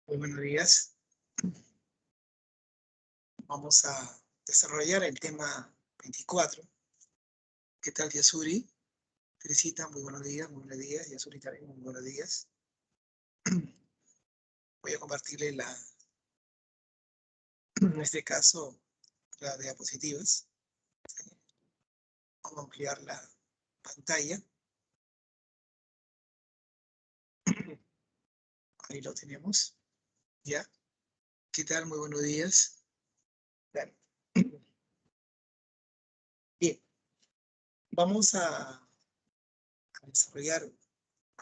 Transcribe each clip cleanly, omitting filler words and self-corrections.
Muy buenos días. Vamos a desarrollar el tema 24. ¿Qué tal, Yasuri? Teresita, muy buenos días, muy buenos días. Yasuri también, muy buenos días. Voy a compartirle en este caso, las diapositivas. Vamos a ampliar la pantalla. Ahí lo tenemos. ¿Ya? ¿Qué tal? Muy buenos días. Bien. Bien. Vamos a desarrollar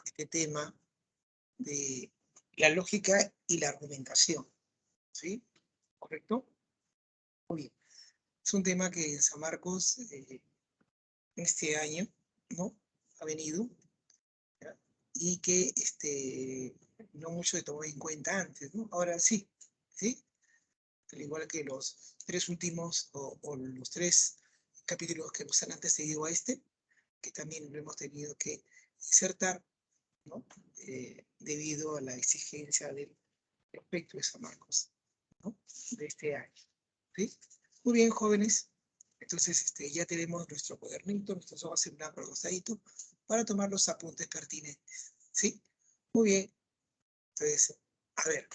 este tema de la lógica y la argumentación. ¿Sí? ¿Correcto? Muy bien. Es un tema que en San Marcos este año, ¿no? Ha venido, ¿ya? Y que no mucho se tomó en cuenta antes, ¿no? Ahora sí, ¿sí? Al igual que los tres últimos o los tres capítulos que nos han antecedido a que también lo hemos tenido que insertar, ¿no? Debido a la exigencia del respecto de San Marcos, ¿no? De este año, ¿sí? Muy bien, jóvenes. Entonces, ya tenemos nuestro cuadernito, nuestros ojos en blanco acostadito, para tomar los apuntes pertinentes. ¿Sí? Muy bien. Entonces, a ver,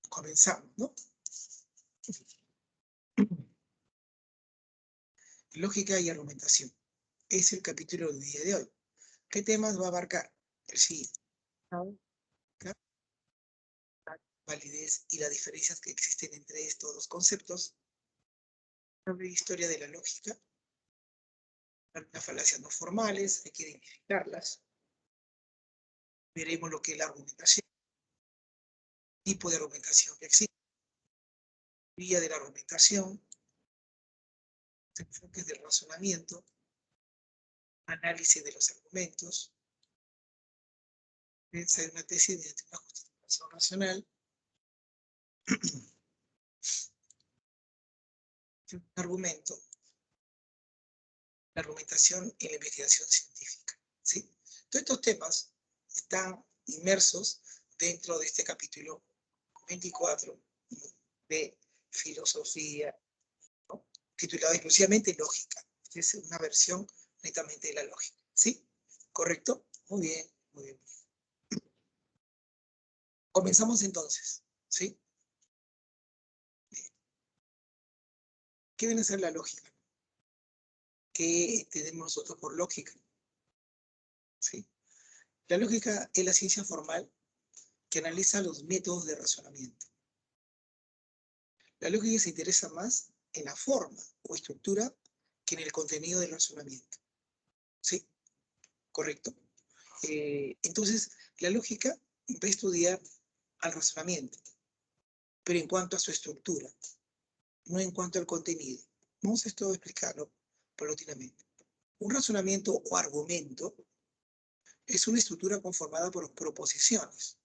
comenzamos, ¿no? Lógica y argumentación. Es el capítulo del día de hoy. ¿Qué temas va a abarcar? El siguiente. La validez y las diferencias que existen entre estos dos conceptos. La historia de la lógica. Las falacias no formales, hay que identificarlas. Veremos lo que es la argumentación, tipo de argumentación que existe, vía de la argumentación, enfoques del razonamiento, análisis de los argumentos, defensa de una tesis mediante una justificación racional, un argumento, la argumentación y la investigación científica. ¿Sí? Todos estos temas están inmersos dentro de este capítulo 24 de filosofía, ¿no? Titulado exclusivamente lógica. Es una versión netamente de la lógica. ¿Sí? ¿Correcto? Muy bien, muy bien. Comenzamos entonces. ¿Sí? ¿Qué viene a ser la lógica? ¿Qué tenemos nosotros por lógica? ¿Sí? La lógica es la ciencia formal que analiza los métodos de razonamiento. La lógica se interesa más en la forma o estructura que en el contenido del razonamiento. ¿Sí? ¿Correcto? Entonces, la lógica va a estudiar al razonamiento, pero en cuanto a su estructura, no en cuanto al contenido. Vamos a esto explicarlo paulatinamente. Un razonamiento o argumento es una estructura conformada por proposiciones,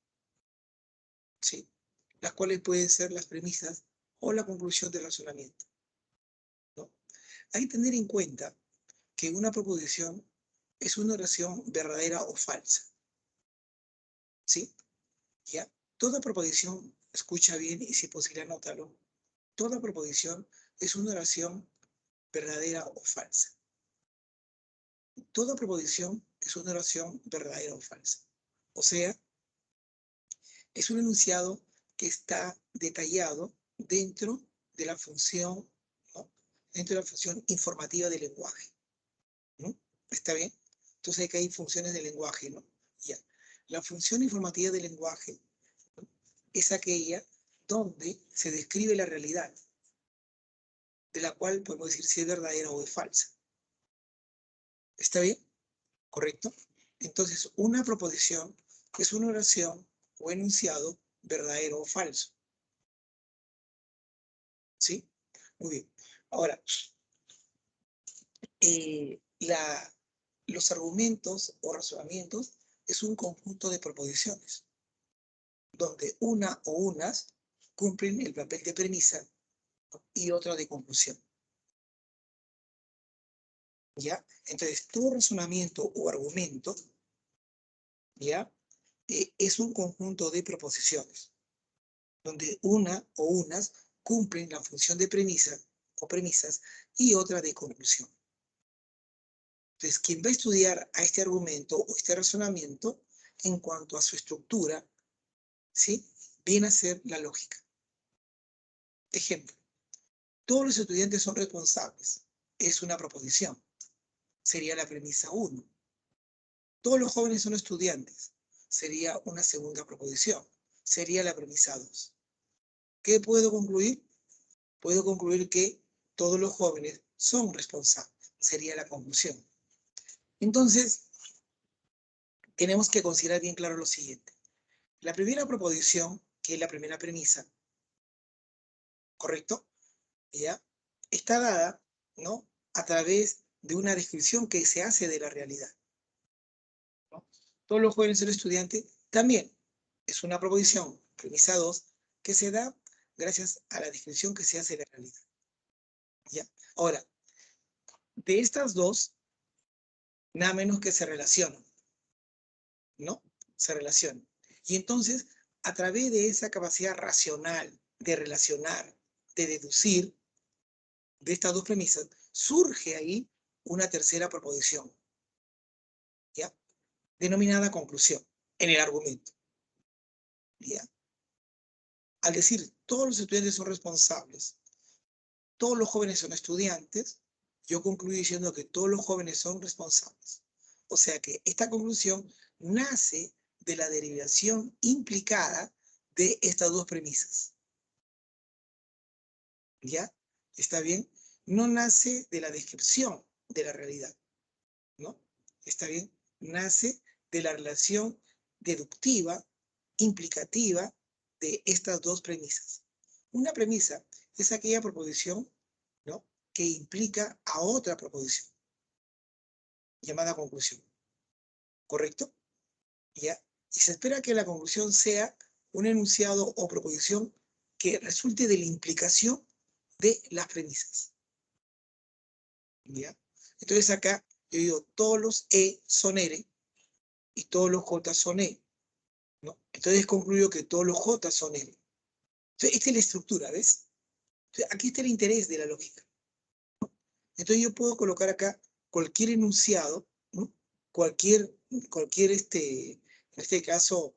¿sí? Las cuales pueden ser las premisas o la conclusión del razonamiento, ¿no? Hay que tener en cuenta que una proposición es una oración verdadera o falsa, ¿sí? ¿Ya? Toda proposición, escucha bien y si posible anótalo, toda proposición es una oración verdadera o falsa. Toda proposición es una oración verdadera o falsa. O sea, es un enunciado que está detallado dentro de la función, ¿no? Dentro de la función informativa del lenguaje, ¿no? ¿Está bien? Entonces aquí hay funciones del lenguaje, ¿no? Ya. La función informativa del lenguaje, ¿no? Es aquella donde se describe la realidad, de la cual podemos decir si es verdadera o es falsa. ¿Está bien? ¿Correcto? Entonces, una proposición es una oración o enunciado verdadero o falso. ¿Sí? Muy bien. Ahora, los argumentos o razonamientos es un conjunto de proposiciones, donde una o unas cumplen el papel de premisa y otra de conclusión. ¿Ya? Entonces, todo razonamiento o argumento, ¿ya? Es un conjunto de proposiciones. donde una o unas cumplen la función de premisa o premisas y otra de conclusión. Entonces, quien va a estudiar a este argumento o este razonamiento en cuanto a su estructura, ¿sí?, viene a ser la lógica. Ejemplo, todos los estudiantes son responsables. Es una proposición. Sería la premisa 1. Todos los jóvenes son estudiantes. Sería una segunda proposición. Sería la premisa 2. ¿Qué puedo concluir? Puedo concluir que todos los jóvenes son responsables. Sería la conclusión. Entonces, tenemos que considerar bien claro lo siguiente. La primera proposición, que es la primera premisa, ¿correcto?, ¿ya?, está dada, ¿no?, a través de una descripción que se hace de la realidad, ¿no? Todos los jóvenes son estudiantes, también es una proposición, premisa 2, que se da gracias a la descripción que se hace de la realidad, ¿ya? Ahora, de estas dos, nada menos que se relacionan, ¿no? Se relacionan. Y entonces, a través de esa capacidad racional de relacionar, de deducir, de estas dos premisas, surge ahí una tercera proposición, ¿ya?, denominada conclusión, en el argumento, ¿ya? Al decir, todos los estudiantes son responsables, todos los jóvenes son estudiantes, yo concluyo diciendo que todos los jóvenes son responsables. O sea que esta conclusión nace de la derivación implicada de estas dos premisas. ¿Ya? ¿Está bien? No nace de la descripción de la realidad, ¿no? ¿Está bien? Nace de la relación deductiva, implicativa de estas dos premisas. Una premisa es aquella proposición, ¿no?, que implica a otra proposición, llamada conclusión. ¿Correcto? ¿Ya? Y se espera que la conclusión sea un enunciado o proposición que resulte de la implicación de las premisas. ¿Ya? Entonces acá yo digo, todos los E son R y todos los J son E, ¿no? Entonces concluyo que todos los J son R. Entonces, esta es la estructura, ¿ves? Entonces, aquí está el interés de la lógica. Entonces yo puedo colocar acá cualquier enunciado, ¿no?, cualquier en este caso,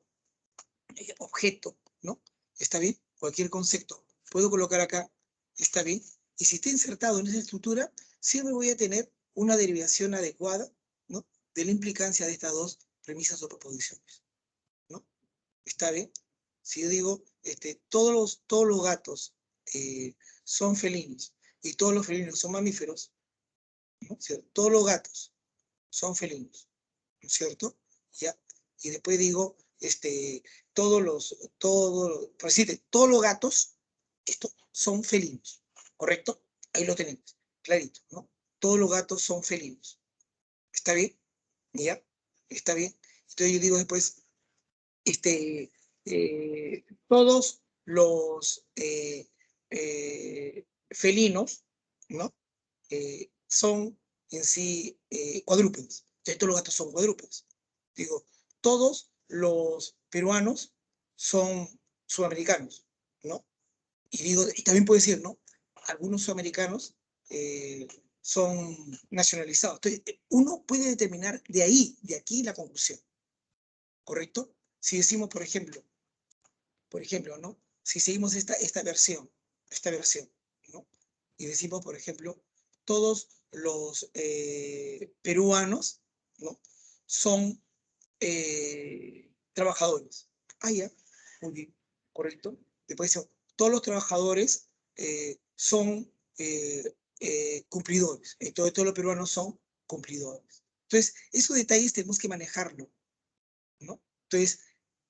objeto, ¿no? ¿Está bien? Cualquier concepto. Puedo colocar acá, ¿está bien? Y si está insertado en esa estructura, siempre voy a tener una derivación adecuada, ¿no?, de la implicancia de estas dos premisas o proposiciones, ¿no? ¿Está bien? Si yo digo, todos los gatos son felinos y todos los felinos son mamíferos, ¿no?, ¿cierto? Todos los gatos son felinos, ¿no es cierto? ¿Ya? Y después digo, todos los gatos, estos son felinos, ¿correcto? Ahí lo tenemos, clarito, ¿no? Todos los gatos son felinos. ¿Está bien? ¿Ya? ¿Está bien? Entonces yo digo después, todos los felinos, ¿no?, son en sí cuadrúpedos. Entonces, todos los gatos son cuadrúpedos. Digo, todos los peruanos son sudamericanos, ¿no? Y digo, y también puedo decir, ¿no?, algunos sudamericanos son nacionalizados. Entonces, uno puede determinar de ahí, de aquí la conclusión, ¿correcto? Si decimos, por ejemplo, ¿no?, si seguimos esta versión, ¿no?, y decimos, por ejemplo, todos los peruanos, ¿no?, son trabajadores. Ah, ya, muy bien, correcto. Después decimos, todos los trabajadores son cumplidores. Entonces, todos los peruanos son cumplidores. Entonces, esos detalles tenemos que manejarlo, ¿no? Entonces,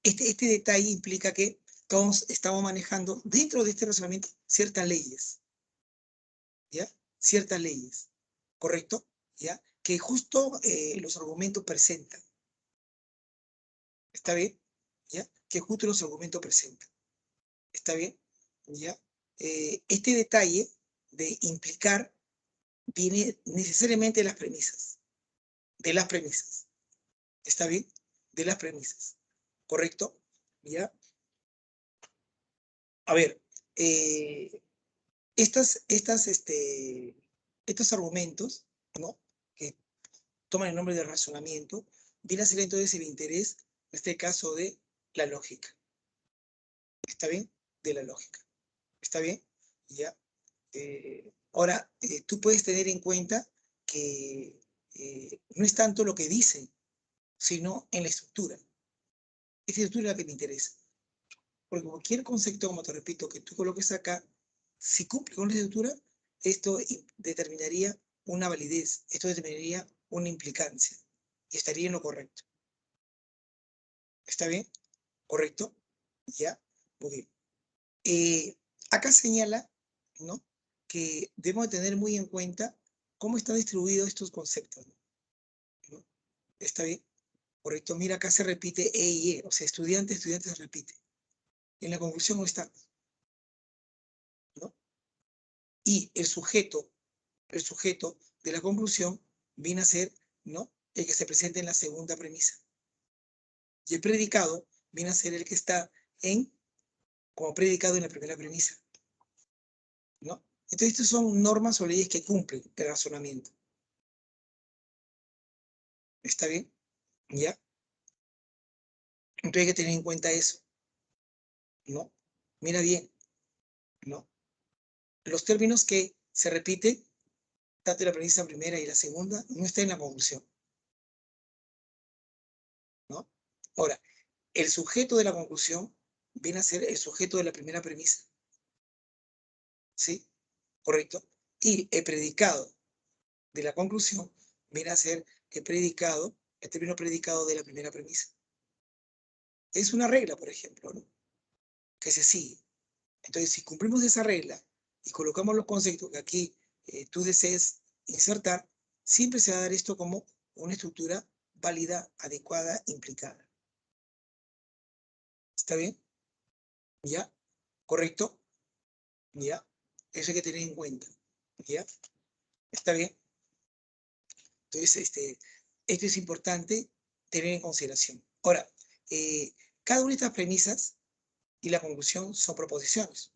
este detalle implica que estamos manejando dentro de este razonamiento ciertas leyes, ¿ya? Ciertas leyes, ¿correcto? ¿Ya? Que justo los argumentos presentan. ¿Está bien? ¿Ya? Que justo los argumentos presentan. ¿Está bien? ¿Ya? Este detalle de implicar viene necesariamente de las premisas. De las premisas. ¿Está bien? De las premisas. ¿Correcto? ¿Ya? a ver, estos argumentos, ¿no? Que toman el nombre de razonamiento, viene a ser entonces el interés, en este caso, de la lógica. ¿Está bien? De la lógica. ¿Está bien? Ya. Ahora, tú puedes tener en cuenta que no es tanto lo que dicen, sino en la estructura. Esta estructura es la que te interesa. Porque cualquier concepto, como te repito, que tú coloques acá, si cumple con la estructura, esto determinaría una validez, esto determinaría una implicancia, y estaría en lo correcto. ¿Está bien? ¿Correcto? ¿Ya? Muy bien. Acá señala, ¿no?, que debemos tener muy en cuenta cómo están distribuidos estos conceptos, ¿no? ¿Está bien? Correcto. Mira, acá se repite E y E, o sea, estudiante, estudiante se repite. En la conclusión no está, ¿no? Y el sujeto de la conclusión viene a ser, ¿no?, el que se presenta en la segunda premisa. Y el predicado viene a ser el que está como predicado en la primera premisa, ¿no? Entonces, estas son normas o leyes que cumplen el razonamiento. ¿Está bien? ¿Ya? Entonces hay que tener en cuenta eso, ¿no? Mira bien, ¿no? Los términos que se repiten, tanto en la premisa primera y la segunda, no están en la conclusión, ¿no? Ahora, el sujeto de la conclusión viene a ser el sujeto de la primera premisa, ¿sí? ¿Correcto? Y el predicado de la conclusión viene a ser el término predicado de la primera premisa. Es una regla, por ejemplo, ¿no?, que se sigue. Entonces, si cumplimos esa regla y colocamos los conceptos que aquí tú desees insertar, siempre se va a dar esto como una estructura válida, adecuada, implicada. ¿Está bien? ¿Ya? ¿Correcto? ¿Ya? Eso hay que tener en cuenta. ¿Ya? ¿Está bien? Entonces, esto es importante tener en consideración. Ahora, cada una de estas premisas y la conclusión son proposiciones,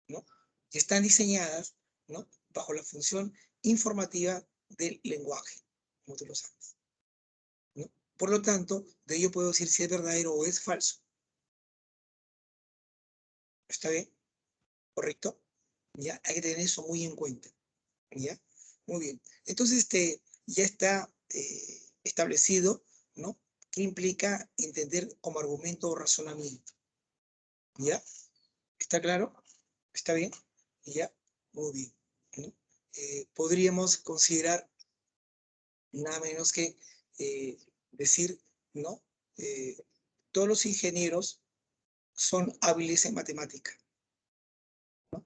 ¿no? Y están diseñadas, ¿no?, bajo la función informativa del lenguaje, como tú lo sabes, ¿no? Por lo tanto, de ello puedo decir si es verdadero o es falso. ¿Está bien? ¿Correcto? ¿Ya? Hay que tener eso muy en cuenta. ¿Ya? Muy bien. Entonces, ya está establecido, ¿no?, qué implica entender como argumento o razonamiento. ¿Ya? ¿Está claro? ¿Está bien? ¿Ya? Muy bien, ¿no? Podríamos considerar nada menos que decir, ¿no? Todos los ingenieros son hábiles en matemática, ¿no?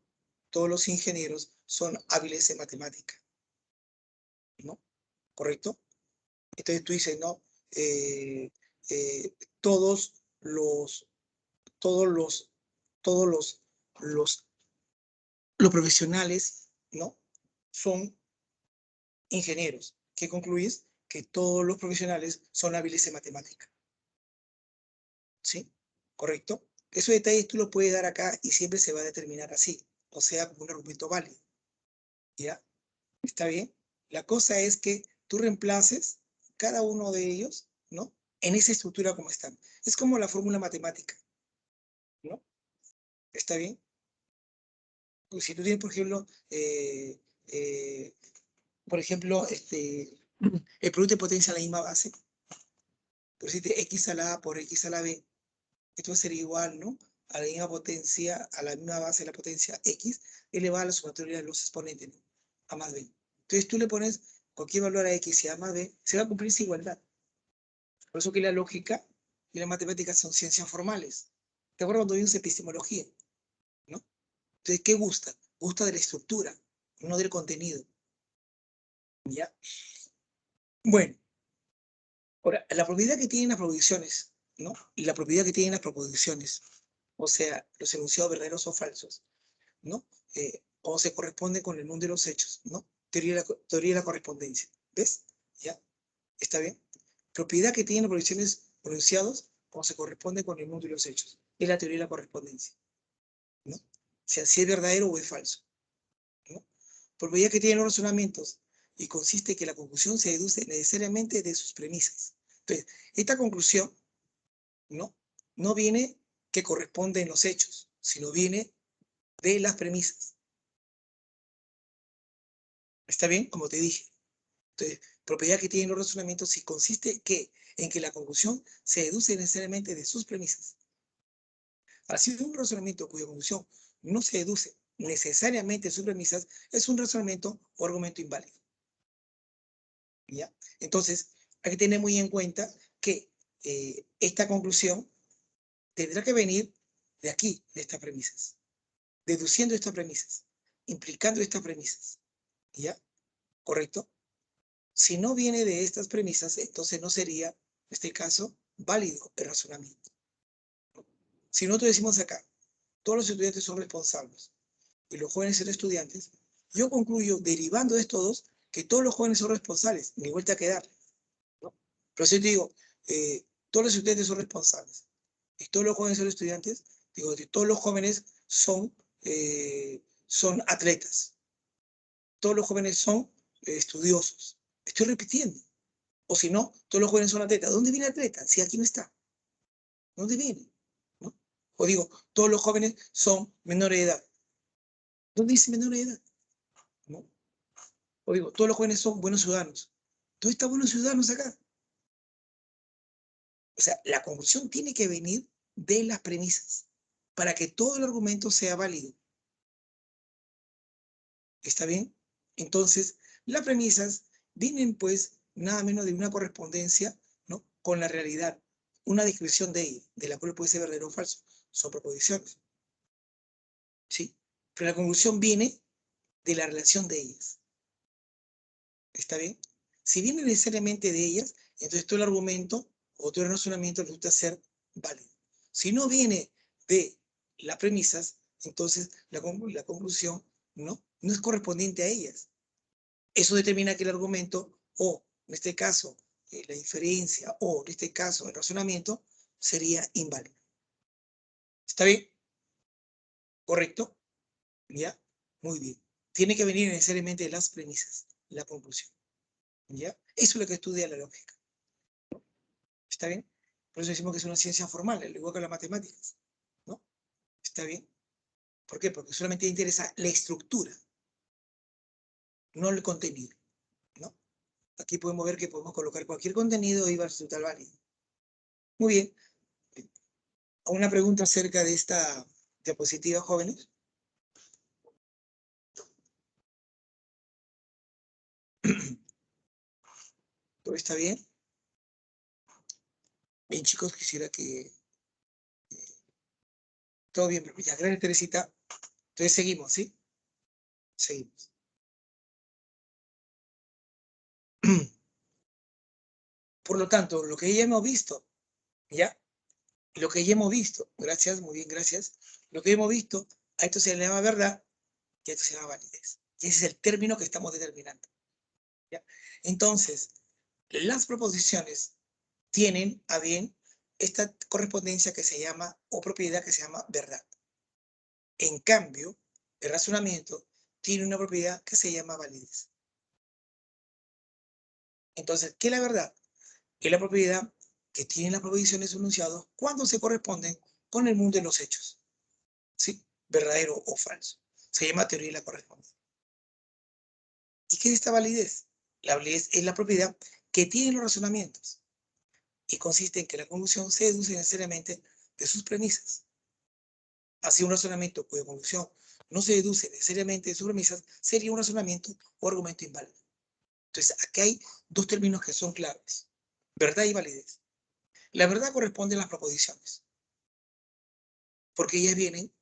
Todos los ingenieros son hábiles en matemática, ¿no? ¿Correcto? Entonces tú dices, ¿no? Eh, todos los, todos los, todos los profesionales, ¿no?, son ingenieros. ¿Qué concluyes? Que todos los profesionales son hábiles en matemática. ¿Sí? ¿Correcto? Esos detalles tú los puedes dar acá y siempre se va a determinar así, o sea, como un argumento válido. ¿Ya? ¿Está bien? La cosa es que tú reemplaces cada uno de ellos, ¿no?, en esa estructura como están. Es como la fórmula matemática, ¿no? ¿Está bien? Pues si tú tienes, por ejemplo, el producto de potencia a la misma base, pero si te x a la a por x a la b, esto sería igual, ¿no?, a la misma potencia, a la misma base de la potencia x, elevada a la sumatoria de los exponentes, ¿no?, a más b. Entonces tú le pones cualquier valor a x y a más b, se va a cumplir esa igualdad. Por eso que la lógica y la matemática son ciencias formales. ¿Te acuerdas cuando vimos epistemología? ¿No? Entonces, ¿qué gusta? Gusta de la estructura, no del contenido. ¿Ya? Bueno, ahora, la propiedad que tienen las proposiciones, ¿no?, y la propiedad que tienen las proposiciones, o sea, los enunciados verdaderos o falsos, ¿no?, o se corresponden con el mundo de los hechos, ¿no? Teoría de la correspondencia. ¿Ves? ¿Ya? ¿Está bien? Propiedad que tienen las proposiciones pronunciados o se corresponde con el mundo de los hechos. Es la teoría de la correspondencia. sea, si es verdadero o es falso, ¿no? Propiedad que tienen los razonamientos y consiste en que la conclusión se deduce necesariamente de sus premisas. Entonces, esta conclusión, ¿no? No viene que corresponde en los hechos, sino viene de las premisas. ¿Está bien? Como te dije. Entonces, propiedad que tienen los razonamientos y consiste en que la conclusión se deduce necesariamente de sus premisas. Así, un razonamiento cuya conclusión no se deduce necesariamente de sus premisas es un razonamiento o argumento inválido. ¿Ya? Entonces, hay que tener muy en cuenta que esta conclusión tendrá que venir de aquí, de estas premisas, deduciendo estas premisas, implicando estas premisas. ¿Ya? ¿Correcto? Si no viene de estas premisas, entonces no sería, en este caso, válido el razonamiento. Si nosotros decimos acá, todos los estudiantes son responsables y los jóvenes son estudiantes, yo concluyo, derivando de estos dos, que todos los jóvenes son responsables, ni vuelta a quedar, ¿no? Pero si yo te digo, todos los estudiantes son responsables y todos los jóvenes son estudiantes, digo que todos los jóvenes son atletas, todos los jóvenes son estudiosos. Estoy repitiendo. O si no, todos los jóvenes son atletas. ¿Dónde viene atleta? Si aquí no está. ¿Dónde viene? ¿No? O digo, todos los jóvenes son menores de edad. ¿Dónde dice menores de edad? ¿No? O digo, todos los jóvenes son buenos ciudadanos. ¿Dónde están buenos ciudadanos acá? O sea, la conclusión tiene que venir de las premisas para que todo el argumento sea válido. ¿Está bien? Entonces, las premisas vienen pues nada menos de una correspondencia, ¿no?, con la realidad, una descripción de ella, de la cual puede ser verdadero o falso. Son proposiciones. ¿Sí? Pero la conclusión viene de la relación de ellas. ¿Está bien? Si viene necesariamente de ellas, entonces todo el argumento o todo el razonamiento resulta ser válido. Si no viene de las premisas, entonces la conclusión no es correspondiente a ellas. Eso determina que el argumento, o en este caso la inferencia, o en este caso el razonamiento, sería inválido. ¿Está bien? ¿Correcto? ¿Ya? Muy bien. Tiene que venir necesariamente de las premisas, la conclusión. ¿Ya? Eso es lo que estudia la lógica. ¿Está bien? Por eso decimos que es una ciencia formal, al igual que las matemáticas, ¿no? ¿Está bien? ¿Por qué? Porque solamente interesa la estructura, no el contenido, ¿no? Aquí podemos ver que podemos colocar cualquier contenido y va a resultar válido. Muy bien. ¿Una pregunta acerca de esta diapositiva, jóvenes? ¿Todo está bien? Bien, chicos, quisiera que... Todo bien, ya, gracias, Teresita. Entonces seguimos, ¿sí? Seguimos. Por lo tanto, lo que ya hemos visto, ¿ya? Lo que ya hemos visto, gracias, muy bien, gracias. Lo que hemos visto, a esto se le llama verdad y a esto se llama validez. Y ese es el término que estamos determinando, ¿ya? Entonces, las proposiciones tienen a bien esta correspondencia que se llama, o propiedad que se llama verdad. En cambio, el razonamiento tiene una propiedad que se llama validez. Entonces, ¿qué es la verdad? Es la propiedad que tienen las proposiciones enunciados cuando se corresponden con el mundo de los hechos. ¿Sí? Verdadero o falso. Se llama teoría de la correspondencia. ¿Y qué es esta validez? La validez es la propiedad que tienen los razonamientos y consiste en que la conclusión se deduce necesariamente de sus premisas. Así, un razonamiento cuya conclusión no se deduce necesariamente de sus premisas sería un razonamiento o argumento inválido. Entonces, aquí hay dos términos que son claves: verdad y validez. La verdad corresponde a las proposiciones, porque ellas vienen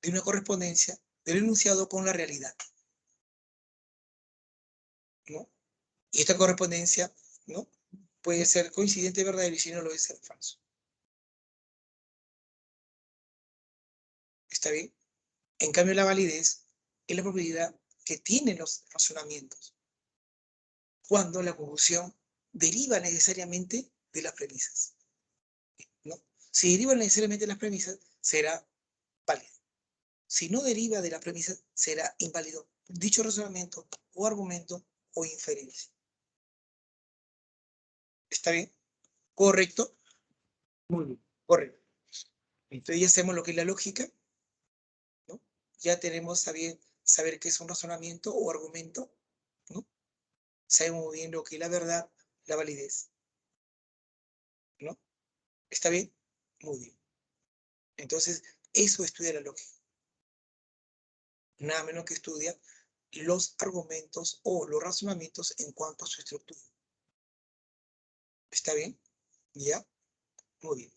de una correspondencia del enunciado con la realidad, ¿no? Y esta correspondencia, ¿no?, puede ser coincidente verdadero y si no lo es, ser falso. ¿Está bien? En cambio, la validez es la propiedad que tienen los razonamientos cuando la conclusión deriva necesariamente de las premisas, ¿no? Si deriva necesariamente de las premisas, será válida. si no deriva de la premisa, será inválido dicho razonamiento o argumento o inferencia. ¿Está bien? ¿Correcto? Muy bien, correcto. Entonces ya sabemos lo que es la lógica, ¿no? Ya tenemos saber qué es un razonamiento o argumento, ¿no? Sabemos muy bien lo que es la verdad, la validez, ¿no? ¿Está bien? Muy bien. Entonces, eso estudia la lógica. Nada menos que estudia los argumentos o los razonamientos en cuanto a su estructura. ¿Está bien? ¿Ya? Muy bien.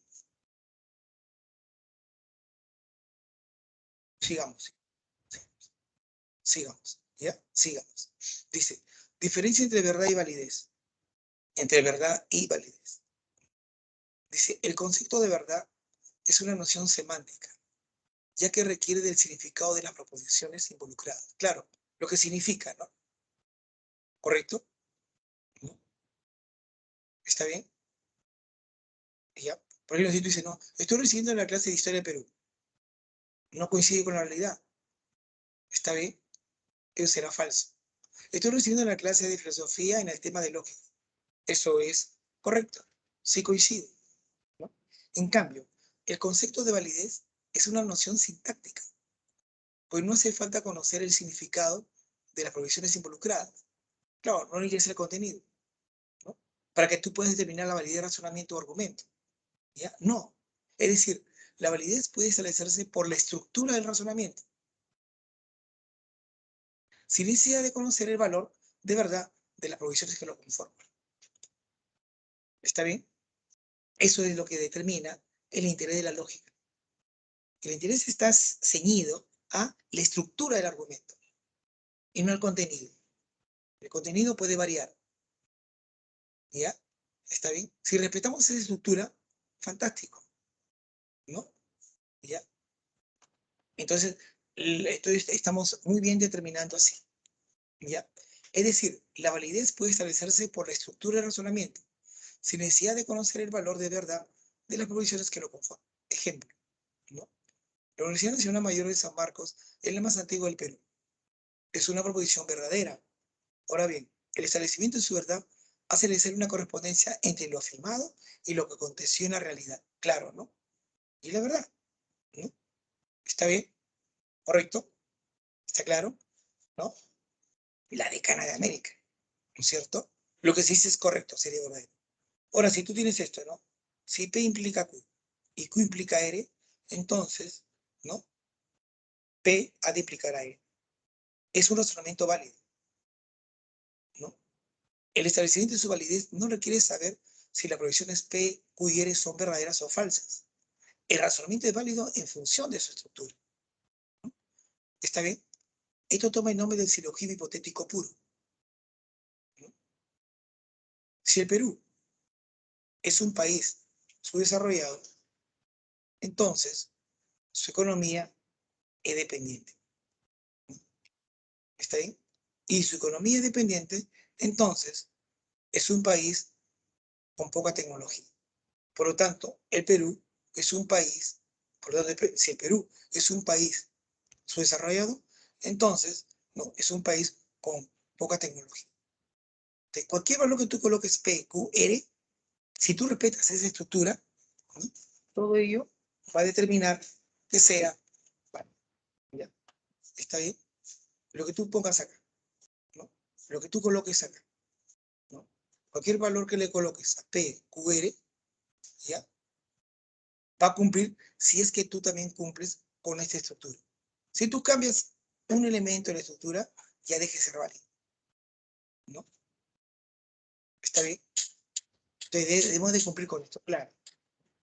Sigamos. Sigamos. ¿Ya? Sigamos. Dice, diferencia entre verdad y validez. Entre verdad y validez. Dice, el concepto de verdad es una noción semántica, ya que requiere del significado de las proposiciones involucradas. Claro, lo que significa, ¿no? ¿Correcto? ¿No? ¿Está bien? ¿Ya? Por ejemplo, si tú dices, no, estoy recibiendo la clase de Historia de Perú. No coincide con la realidad. ¿Está bien? Eso será falso. Estoy recibiendo la clase de filosofía en el tema de lógica. Eso es correcto. Sí coincide, ¿no? En cambio, el concepto de validez es una noción sintáctica, pues no hace falta conocer el significado de las provisiones involucradas. Claro, no necesitas el contenido, ¿no? Para que tú puedas determinar la validez de razonamiento o argumento. ¿Ya? No. Es decir, la validez puede establecerse por la estructura del razonamiento, sin necesidad de conocer el valor de verdad de las provisiones que lo conforman. ¿Está bien? Eso es lo que determina el interés de la lógica. El interés está ceñido a la estructura del argumento y no al contenido. El contenido puede variar. ¿Ya? ¿Está bien? Si respetamos esa estructura, fantástico, ¿no? ¿Ya? Entonces, estamos muy bien determinando así. ¿Ya? Es decir, la validez puede establecerse por la estructura del razonamiento, sin necesidad de conocer el valor de verdad de las provisiones que lo conforman. Ejemplo, ¿no? La Universidad Nacional Mayor de San Marcos es la más antigua del Perú. Es una proposición verdadera. Ahora bien, el establecimiento de su verdad hace de ser una correspondencia entre lo afirmado y lo que aconteció en la realidad. Claro, ¿no? Y la verdad, ¿no? ¿Está bien? ¿Correcto? ¿Está claro? ¿No? La decana de América, ¿no es cierto? Lo que se dice es correcto, sería verdadero. Ahora, si tú tienes esto, ¿no? Si P implica Q y Q implica R, entonces, ¿no? P ha de implicar a R. Es un razonamiento válido, ¿no? El establecimiento de su validez no requiere saber si las provisiones P, Q y R son verdaderas o falsas. El razonamiento es válido en función de su estructura. ¿Está bien? Esto toma el nombre del silogismo hipotético puro, ¿no? Si el Perú es un país subdesarrollado, entonces su economía es dependiente. ¿Está bien? Y su economía es dependiente, entonces es un país con poca tecnología. Por lo tanto, el Perú es un país, por lo tanto, si el Perú es un país subdesarrollado, entonces no, es un país con poca tecnología. De cualquier valor que tú coloques P, Q, R, si tú respetas esa estructura, ¿no? Todo ello va a determinar que sea, bueno, ¿ya? ¿Está bien? Lo que tú pongas acá, ¿no? Lo que tú coloques acá, ¿no? Cualquier valor que le coloques a P, Q, R, ¿ya? Va a cumplir si es que tú también cumples con esta estructura. Si tú cambias un elemento de la estructura, ya deje de ser válido, ¿no? ¿Está bien? Entonces debemos de cumplir con esto, claro.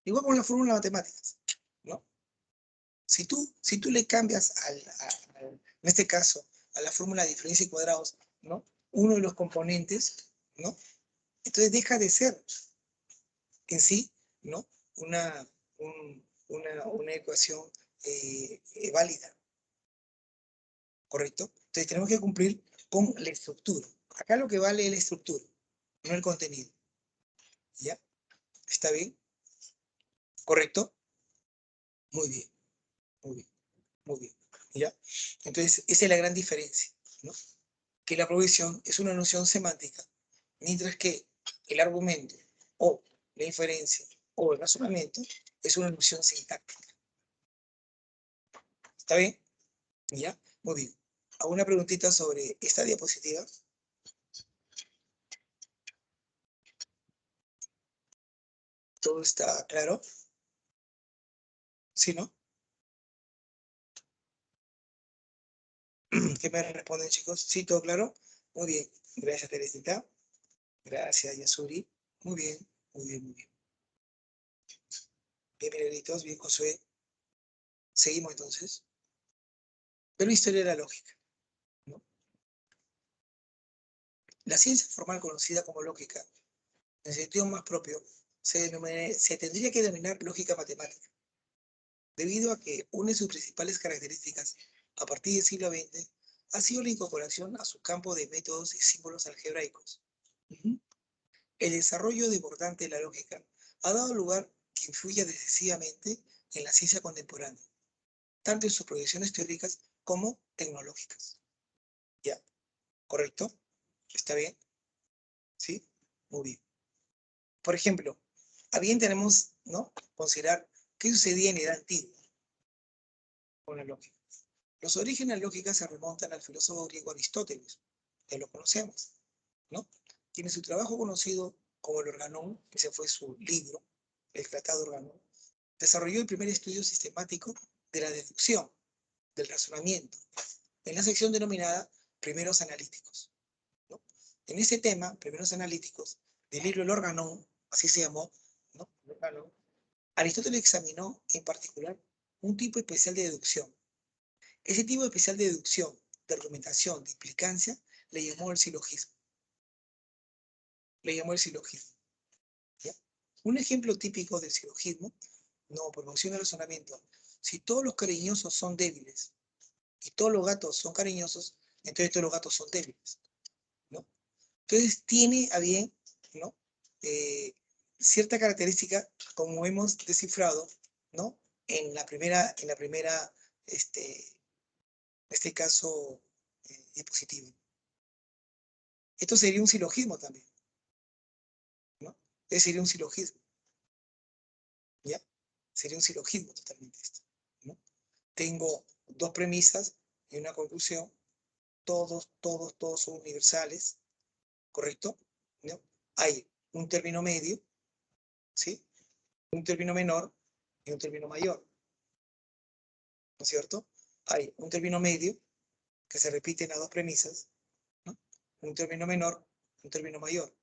Igual con la fórmula de matemáticas, ¿no? Si tú le cambias, en este caso, a la fórmula de diferencia y cuadrados, ¿no? Uno de los componentes, ¿no? Entonces deja de ser en sí, ¿no? Una, una ecuación válida, ¿correcto? Entonces tenemos que cumplir con la estructura. Acá lo que vale es la estructura, no el contenido. ¿Ya? ¿Está bien? ¿Correcto? Muy bien, muy bien, muy bien. ¿Ya? Entonces, esa es la gran diferencia, ¿no? Que la provisión es una noción semántica, mientras que el argumento o la inferencia o el razonamiento es una noción sintáctica. ¿Está bien? ¿Ya? Muy bien. ¿Alguna preguntita sobre esta diapositiva? ¿Todo está claro? ¿Sí, no? ¿Qué me responden, chicos? ¿Sí, todo claro? Muy bien. Gracias, Teresita. Gracias, Yasuri. Muy bien, muy bien, muy bien. Bien, Milagritos, bien, Josué. Seguimos entonces. Pero la historia de la lógica, ¿no? La ciencia formal conocida como lógica, en sentido más propio, se tendría que denominar lógica matemática, debido a que una de sus principales características a partir del siglo XX ha sido la incorporación a su campo de métodos y símbolos algebraicos. El desarrollo desbordante de la lógica ha dado lugar que influya decisivamente en la ciencia contemporánea, tanto en sus proyecciones teóricas como tecnológicas. ¿Ya? ¿Correcto? ¿Está bien? ¿Sí? Muy bien. Por ejemplo, a bien tenemos, ¿no?, considerar qué sucedía en la edad antigua con la lógica. Los orígenes de la lógica se remontan al filósofo griego Aristóteles, que lo conocemos, ¿no? Tiene su trabajo conocido como el Organón, que ese fue su libro, el Tratado Organón, desarrolló el primer estudio sistemático de la deducción, del razonamiento, en la sección denominada Primeros Analíticos, ¿no? En ese tema, Primeros Analíticos, del libro El Organón, así se llamó, ¿no?, El Organón, Aristóteles examinó en particular un tipo especial de deducción. Ese tipo especial de deducción, de argumentación, de implicancia, le llamó el silogismo. Le llamó el silogismo. ¿Ya? Un ejemplo típico del silogismo, no, por función de razonamiento. Si todos los cariñosos son débiles y todos los gatos son cariñosos, entonces todos los gatos son débiles, ¿no? Entonces tiene a bien, ¿no?, cierta característica, como hemos descifrado, ¿no?, en la primera, en este caso, diapositiva. Esto sería un silogismo también, ¿no? Sería un silogismo, ¿ya? Sería un silogismo totalmente esto, ¿no? Tengo dos premisas y una conclusión, todos son universales, ¿correcto? ¿No? Hay un término medio, ¿sí? Un término menor y un término mayor, ¿no es cierto? Hay un término medio que se repite en las dos premisas, ¿no? Un término menor, un término mayor.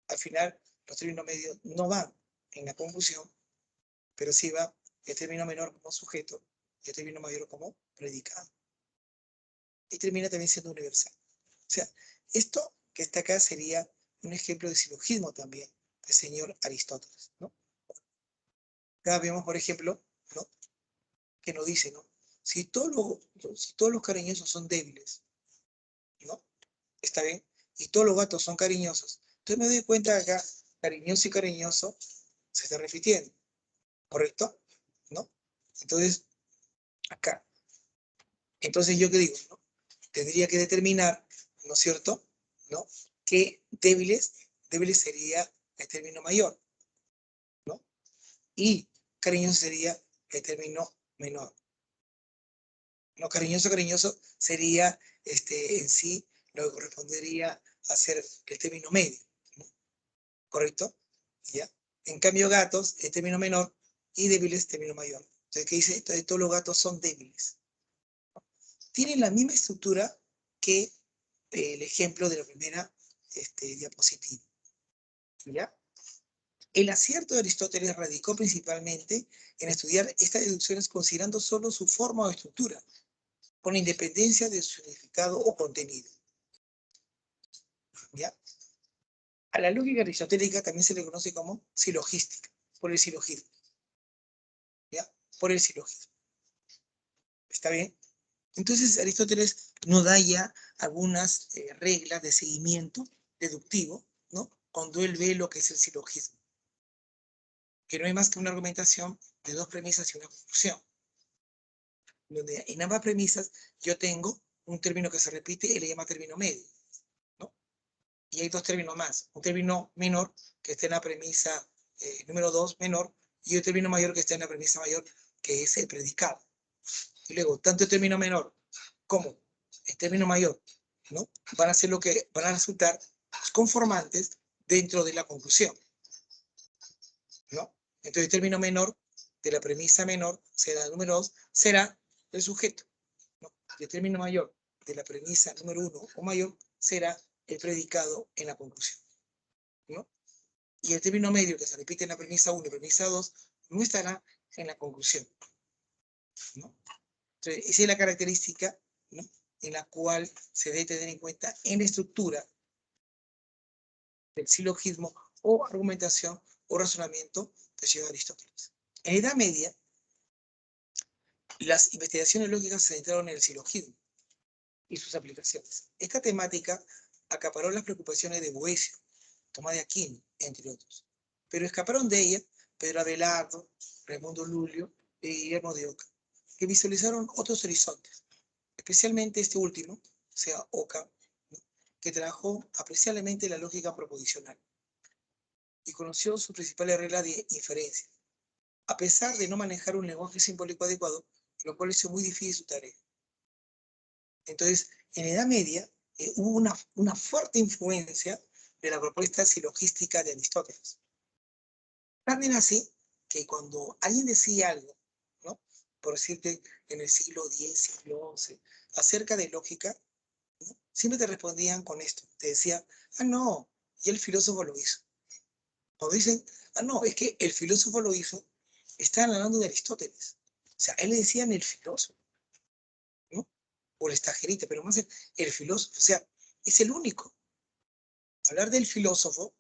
Al final, los términos medios no van en la conclusión, pero sí va el término menor como sujeto y el término mayor como predicado. Y termina también siendo universal. O sea, esto que está acá sería un ejemplo de silogismo también del señor Aristóteles, ¿no? Acá vemos, por ejemplo, ¿no?, que nos dice, ¿no?, si todos los cariñosos son débiles, ¿no? ¿Está bien? Y todos los gatos son cariñosos. Entonces me doy cuenta acá, cariñoso y cariñoso se está repitiendo, ¿correcto? ¿No? Entonces, acá. Entonces, ¿yo qué digo? ¿No? Tendría que determinar, ¿no es cierto?, ¿no?, que débiles sería el término mayor, ¿no? Y cariñoso sería el término menor. No, cariñoso sería en sí lo que correspondería a ser el término medio, ¿no? ¿Correcto? ¿Ya? En cambio, gatos, el término menor, y débiles, término mayor. Entonces, ¿qué dice? Entonces, todos los gatos son débiles. Tienen la misma estructura que el ejemplo de la primera diapositiva. ¿Ya? El acierto de Aristóteles radicó principalmente en estudiar estas deducciones considerando solo su forma o estructura, con independencia de su significado o contenido. ¿Ya? A la lógica aristotélica también se le conoce como silogística, por el silogismo. ¿Ya? Por el silogismo. ¿Está bien? Entonces Aristóteles nos da ya algunas reglas de seguimiento deductivo, ¿no?, cuando él ve lo que es el silogismo, que no hay más que una argumentación de dos premisas y una conclusión. donde en ambas premisas yo tengo un término que se repite y le llama término medio, ¿no? Y hay dos términos más, un término menor que está en la premisa número 2 menor, y un término mayor que está en la premisa mayor, que es el predicado. Y luego, tanto el término menor como el término mayor, ¿no? Van a ser lo que van a resultar conformantes dentro de la conclusión, ¿no? Entonces el término menor de la premisa menor, será el número 2, será el sujeto, ¿no? Y el término mayor de la premisa número 1 o mayor será el predicado en la conclusión, ¿no? Y el término medio que se repite en la premisa 1 y premisa 2 no estará en la conclusión, ¿no? Entonces, esa es la característica, ¿no?, en la cual se debe tener en cuenta en la estructura del silogismo o argumentación o razonamiento que lleva Aristóteles. En la Edad Media, las investigaciones lógicas se centraron en el silogismo y sus aplicaciones. Esta temática acaparó las preocupaciones de Boecio, Tomás de Aquino, entre otros. Pero escaparon de ella Pedro Abelardo, Raimundo Lulio y Guillermo de Oca, que visualizaron otros horizontes, especialmente este último, o sea, Oca, ¿no?, que trabajó apreciablemente la lógica proposicional y conoció sus principales reglas de inferencia, a pesar de no manejar un lenguaje simbólico adecuado, lo cual hizo muy difícil su tarea. Entonces, en la Edad Media hubo una fuerte influencia de la propuesta silogística de Aristóteles. Tan así que cuando alguien decía algo, ¿no?, por decirte, en el siglo X, siglo XI, acerca de lógica, ¿no?, siempre te respondían con esto. Te decían, ah, no, y el filósofo lo hizo. O dicen, ah, no, es que el filósofo lo hizo, están hablando de Aristóteles. O sea, él le decían el filósofo, ¿no? O el estajerita, pero más el filósofo. O sea, es el único. Hablar del filósofo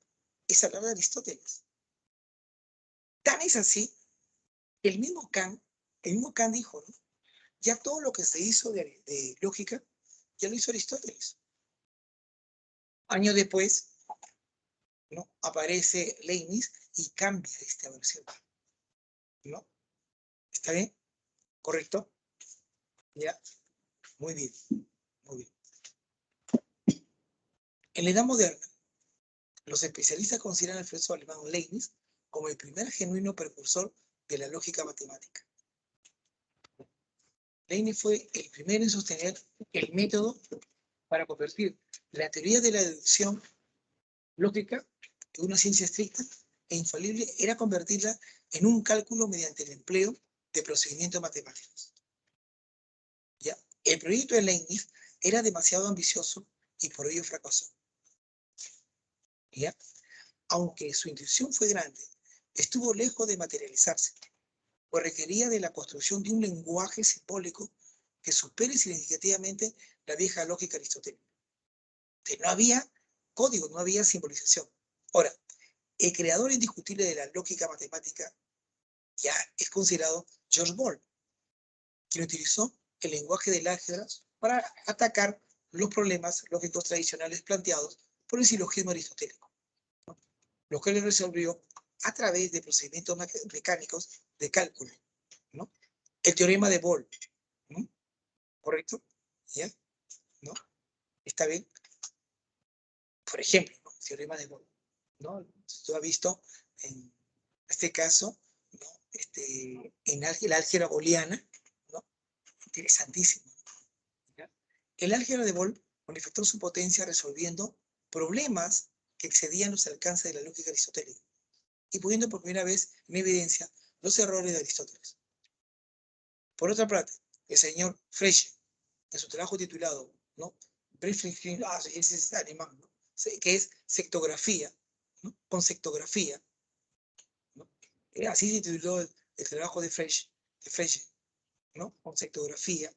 es hablar de Aristóteles. Tan es así, el mismo Kant dijo, ¿no?, ya todo lo que se hizo de lógica, ya lo hizo Aristóteles. Años después, ¿no?, aparece Leibniz y cambia esta versión, ¿no? ¿Está bien? ¿Correcto? ¿Ya? Muy bien, muy bien. En la Edad Moderna, los especialistas consideran al filósofo alemán Leibniz como el primer genuino precursor de la lógica matemática. Leibniz fue el primero en sostener el método para convertir la teoría de la deducción lógica, que una ciencia estricta e infalible, era convertirla en un cálculo mediante el empleo de procedimientos matemáticos. ¿Ya? El proyecto de Leibniz era demasiado ambicioso y por ello fracasó. ¿Ya? Aunque su intuición fue grande, estuvo lejos de materializarse, pues requería de la construcción de un lenguaje simbólico que supere significativamente la vieja lógica aristotélica. No había código, no había simbolización. Ahora, el creador indiscutible de la lógica matemática ya es considerado George Boole, quien utilizó el lenguaje del álgebra para atacar los problemas lógicos tradicionales planteados por el silogismo aristotélico, lo que le resolvió a través de procedimientos mecánicos de cálculo, ¿no? El teorema de Boole, ¿no? ¿Correcto? ¿Ya? ¿No? ¿Está bien? Por ejemplo, ¿no?, el teorema de Boole, ¿no? Tú has visto en este caso, ¿no?, en la álgebra booleana, ¿no? Interesantísimo, ¿ya? El álgebra de Boole manifestó su potencia resolviendo problemas que excedían los alcances de la lógica aristotélica y poniendo por primera vez en evidencia los errores de Aristóteles. Por otra parte, el señor Frege, en su trabajo titulado, ¿no?, ese es alemán, ¿no?, que es sectografía, ¿no?, conceptografía, ¿no? Así se tituló el trabajo de Frege, ¿no?, conceptografía.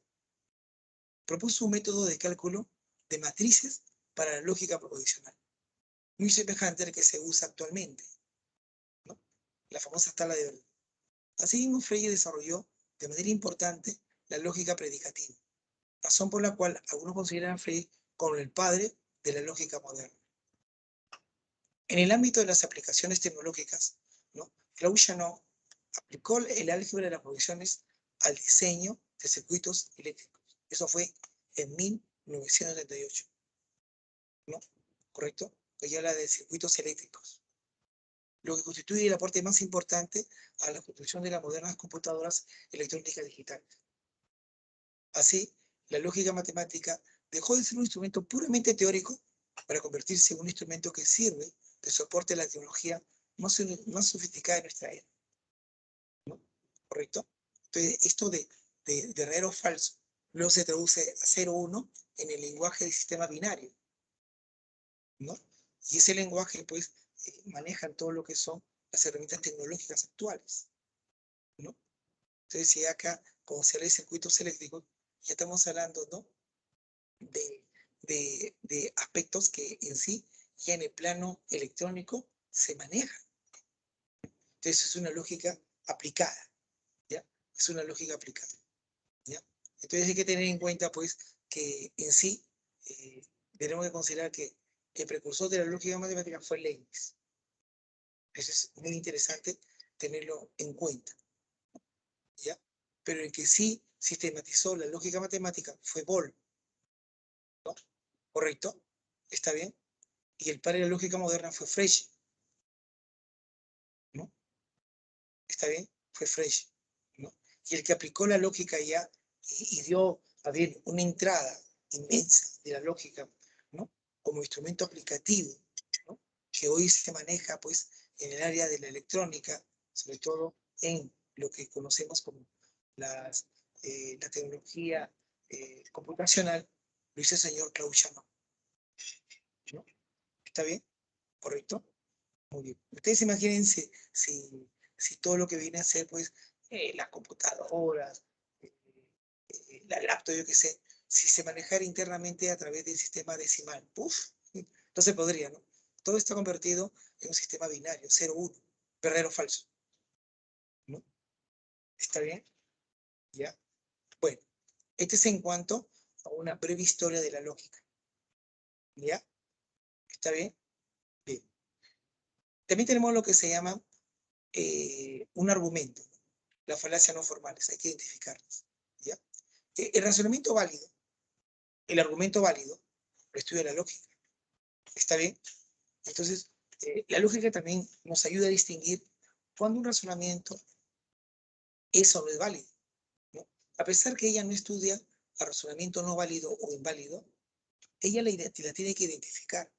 Propuso un método de cálculo de matrices para la lógica proposicional, muy semejante al que se usa actualmente, ¿no?, la famosa tabla de Verdun. Asimismo, Frege desarrolló de manera importante la lógica predicativa, razón por la cual algunos consideran a Frege como el padre de la lógica moderna. En el ámbito de las aplicaciones tecnológicas, ¿no?, Claude Shannon aplicó el álgebra de las proposiciones al diseño de circuitos eléctricos. Eso fue en 1978, ¿no? ¿Correcto? Que ya habla de circuitos eléctricos, lo que constituye el aporte más importante a la construcción de las modernas computadoras electrónicas digitales. Así, la lógica matemática dejó de ser un instrumento puramente teórico para convertirse en un instrumento que sirve de soporte a la tecnología más sofisticada de nuestra era, ¿no? ¿Correcto? Entonces, esto de verdadero o falso, luego se traduce a 0-1 en el lenguaje de sistema binario, ¿no? Y ese lenguaje, pues, maneja todo lo que son las herramientas tecnológicas actuales, ¿no? Entonces, si acá, cuando se habla de circuitos eléctricos, ya estamos hablando, ¿no? de aspectos que en sí, ya en el plano electrónico, se manejan. Entonces, es una lógica aplicada, ¿ya? Es una lógica aplicada, ¿ya? Entonces, hay que tener en cuenta, pues, que en sí, tenemos que considerar que el precursor de la lógica matemática fue Leibniz. Eso es muy interesante tenerlo en cuenta, ¿ya? Pero el que sí sistematizó la lógica matemática fue Boole, ¿no? ¿Correcto? ¿Está bien? Y el padre de la lógica moderna fue Frege, ¿no? ¿Está bien? Fue Frege, ¿no? Y el que aplicó la lógica ya y dio a bien una entrada inmensa de la lógica, ¿no? Como instrumento aplicativo, ¿no? Que hoy se maneja, pues, en el área de la electrónica, sobre todo en lo que conocemos como la tecnología computacional, lo hizo el señor Claude Shannon, ¿no? ¿Está bien? ¿Correcto? Muy bien. Ustedes imagínense si todo lo que viene a ser, pues, las computadoras, eh, la laptop, yo qué sé, si se manejara internamente a través del sistema decimal. ¡Puf! No se podría, ¿no? Todo está convertido en un sistema binario, 0-1, verdadero o falso, ¿no? ¿Está bien? ¿Ya? Bueno, este es en cuanto a una breve historia de la lógica. ¿Ya? ¿Está bien? Bien. También tenemos lo que se llama un argumento, las falacias no formales, hay que identificarlas, ¿ya? El razonamiento válido, el argumento válido, lo estudia la lógica, ¿está bien? Entonces, la lógica también nos ayuda a distinguir cuando un razonamiento es o no es válido, ¿no? A pesar que ella no estudia el razonamiento no válido o inválido, ella la tiene que identificar,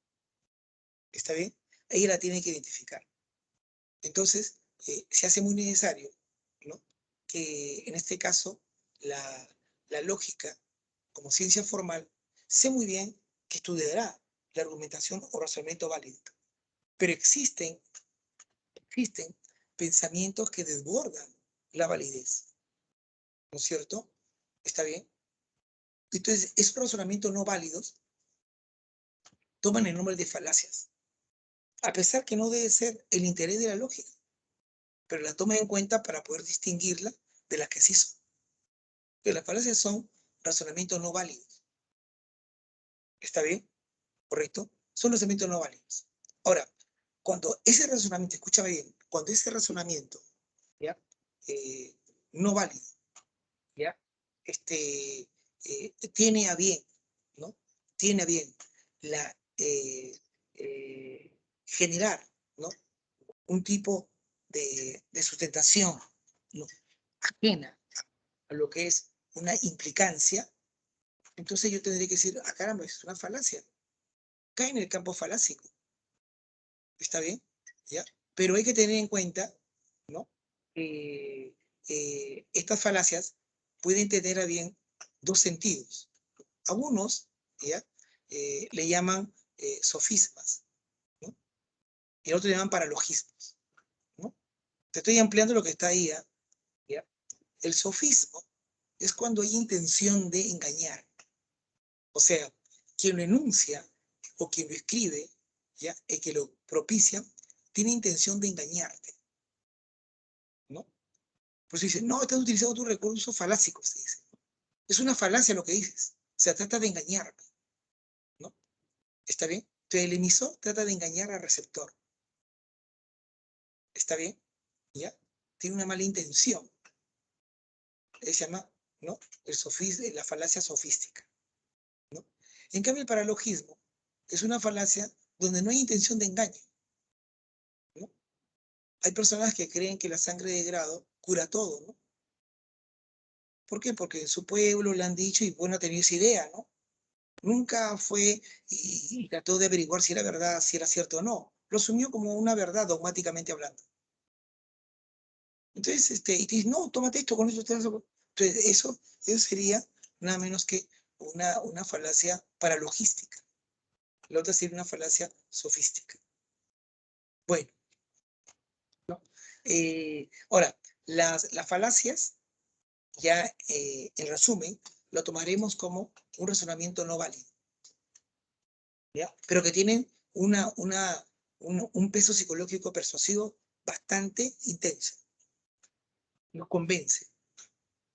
¿está bien? Ella la tiene que identificar. Entonces, se hace muy necesario, ¿no? Que en este caso la lógica, como ciencia formal, sé muy bien que estudiará la argumentación o razonamiento válido. Pero existen pensamientos que desbordan la validez, ¿no es cierto? ¿Está bien? Entonces, esos razonamientos no válidos toman el nombre de falacias, a pesar que no debe ser el interés de la lógica, pero la toma en cuenta para poder distinguirla de las que sí son. Que las falacias son razonamientos no válidos. ¿Está bien? ¿Correcto? Son razonamientos no válidos. Ahora, cuando ese razonamiento, escúchame bien, cuando ese razonamiento, ¿ya? No válido, ¿ya? Tiene a bien, ¿no? Tiene a bien la, generar, ¿no? Un tipo de sustentación, ¿no? Ajena a lo que es una implicancia, entonces yo tendría que decir, ah, caramba, es una falacia. Cae en el campo falácico. ¿Está bien? ¿Ya? Pero hay que tener en cuenta, ¿no? Estas falacias pueden tener a bien dos sentidos. Algunos, ¿ya? Le llaman sofismas, ¿no? Y otros le llaman paralogismos, ¿no? Te estoy ampliando lo que está ahí, ¿ya? El sofismo es cuando hay intención de engañar. O sea, quien lo enuncia o quien lo escribe, ¿ya? El que lo propicia, tiene intención de engañarte, ¿no? Por eso dice, no, estás utilizando tus recursos falácicos, se dice. Es una falacia lo que dices. O sea, trata de engañarme, ¿no? ¿Está bien? Entonces el emisor trata de engañar al receptor. ¿Está bien? ¿Ya? Tiene una mala intención. Se llama ¿no? La falacia sofística, ¿no? En cambio, el paralogismo es una falacia donde no hay intención de engaño, ¿no? Hay personas que creen que la sangre de grado cura todo, ¿no? ¿Por qué? Porque en su pueblo le han dicho y bueno, ha tenido esa idea, ¿no? Nunca fue y trató de averiguar si era verdad, si era cierto o no. Lo asumió como una verdad dogmáticamente hablando. Entonces, y te dice, no, tómate esto, con eso te vas a... Entonces, eso sería nada menos que una falacia paralogística. La otra sería una falacia sofística. Bueno, ¿no? Ahora, las falacias, ya en resumen, lo tomaremos como un razonamiento no válido, ¿ya? Pero que tienen un peso psicológico persuasivo bastante intenso. Nos convence,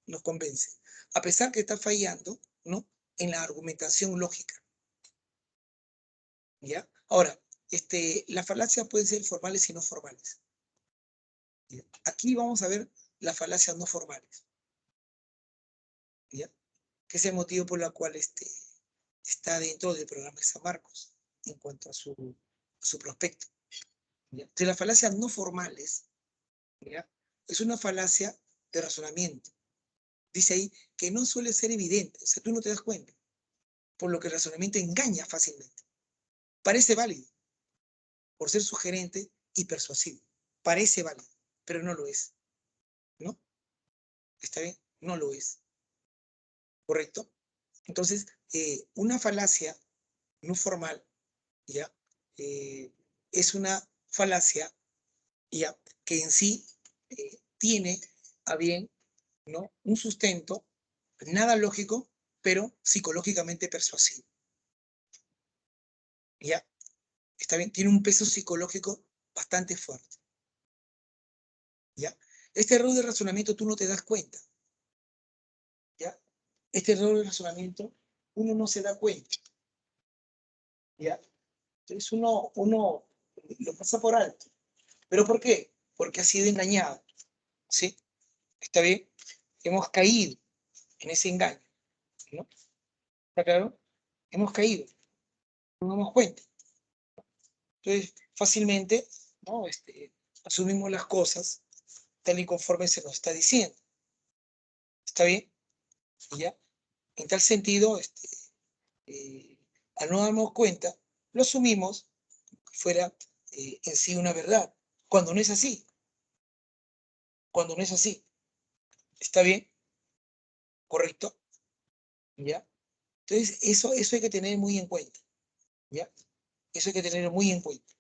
nos convence. A pesar que está fallando, ¿no? En la argumentación lógica, ¿ya? Ahora, las falacias pueden ser formales y no formales, ¿ya? Aquí vamos a ver las falacias no formales, ¿ya? Que es el motivo por el cual está dentro del programa de San Marcos en cuanto a su prospecto, ¿ya? Entonces, las falacias no formales, ¿ya? Es una falacia de razonamiento. Dice ahí que no suele ser evidente, o sea, tú no te das cuenta, por lo que el razonamiento engaña fácilmente. Parece válido, por ser sugerente y persuasivo. Parece válido, pero no lo es, ¿no? ¿Está bien? No lo es, ¿correcto? Entonces, una falacia no formal, ¿ya? Es una falacia, ¿ya? Que en sí tiene a bien, ¿no? Un sustento, nada lógico, pero psicológicamente persuasivo, ¿ya? Está bien, tiene un peso psicológico bastante fuerte, ¿ya? Este error de razonamiento tú no te das cuenta, ¿ya? Este error de razonamiento uno no se da cuenta, ¿ya? Entonces uno lo pasa por alto. ¿Pero por qué? Porque ha sido engañado, ¿sí? ¿Está bien? Hemos caído en ese engaño, ¿no? ¿Está claro? Hemos caído, no nos damos cuenta. Entonces, fácilmente, ¿no? Asumimos las cosas tal y conforme se nos está diciendo. ¿Está bien? ¿Ya? En tal sentido, eh, al no darnos cuenta, lo asumimos que fuera en sí una verdad, cuando no es así, cuando no es así. ¿Está bien? ¿Correcto? ¿Ya? Entonces, eso hay que tener muy en cuenta, ¿ya? Eso hay que tener muy en cuenta,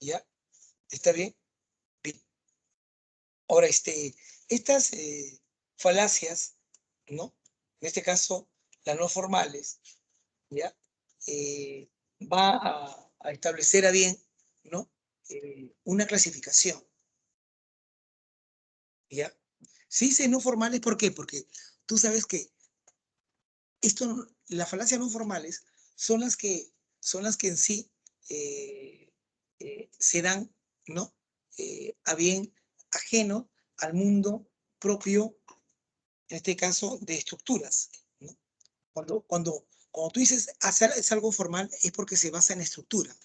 ¿ya? ¿Está bien? Bien. Ahora, estas falacias, ¿no? En este caso, las no formales, ¿ya? Eh, va a establecer a bien, ¿no? Una clasificación, ¿ya? Si dice no formales, ¿por qué? Porque tú sabes que las falacias no formales son las que en sí se dan, ¿no? A bien ajeno al mundo propio, en este caso, de estructuras, ¿no? Cuando tú dices hacer es algo formal, es porque se basa en estructura,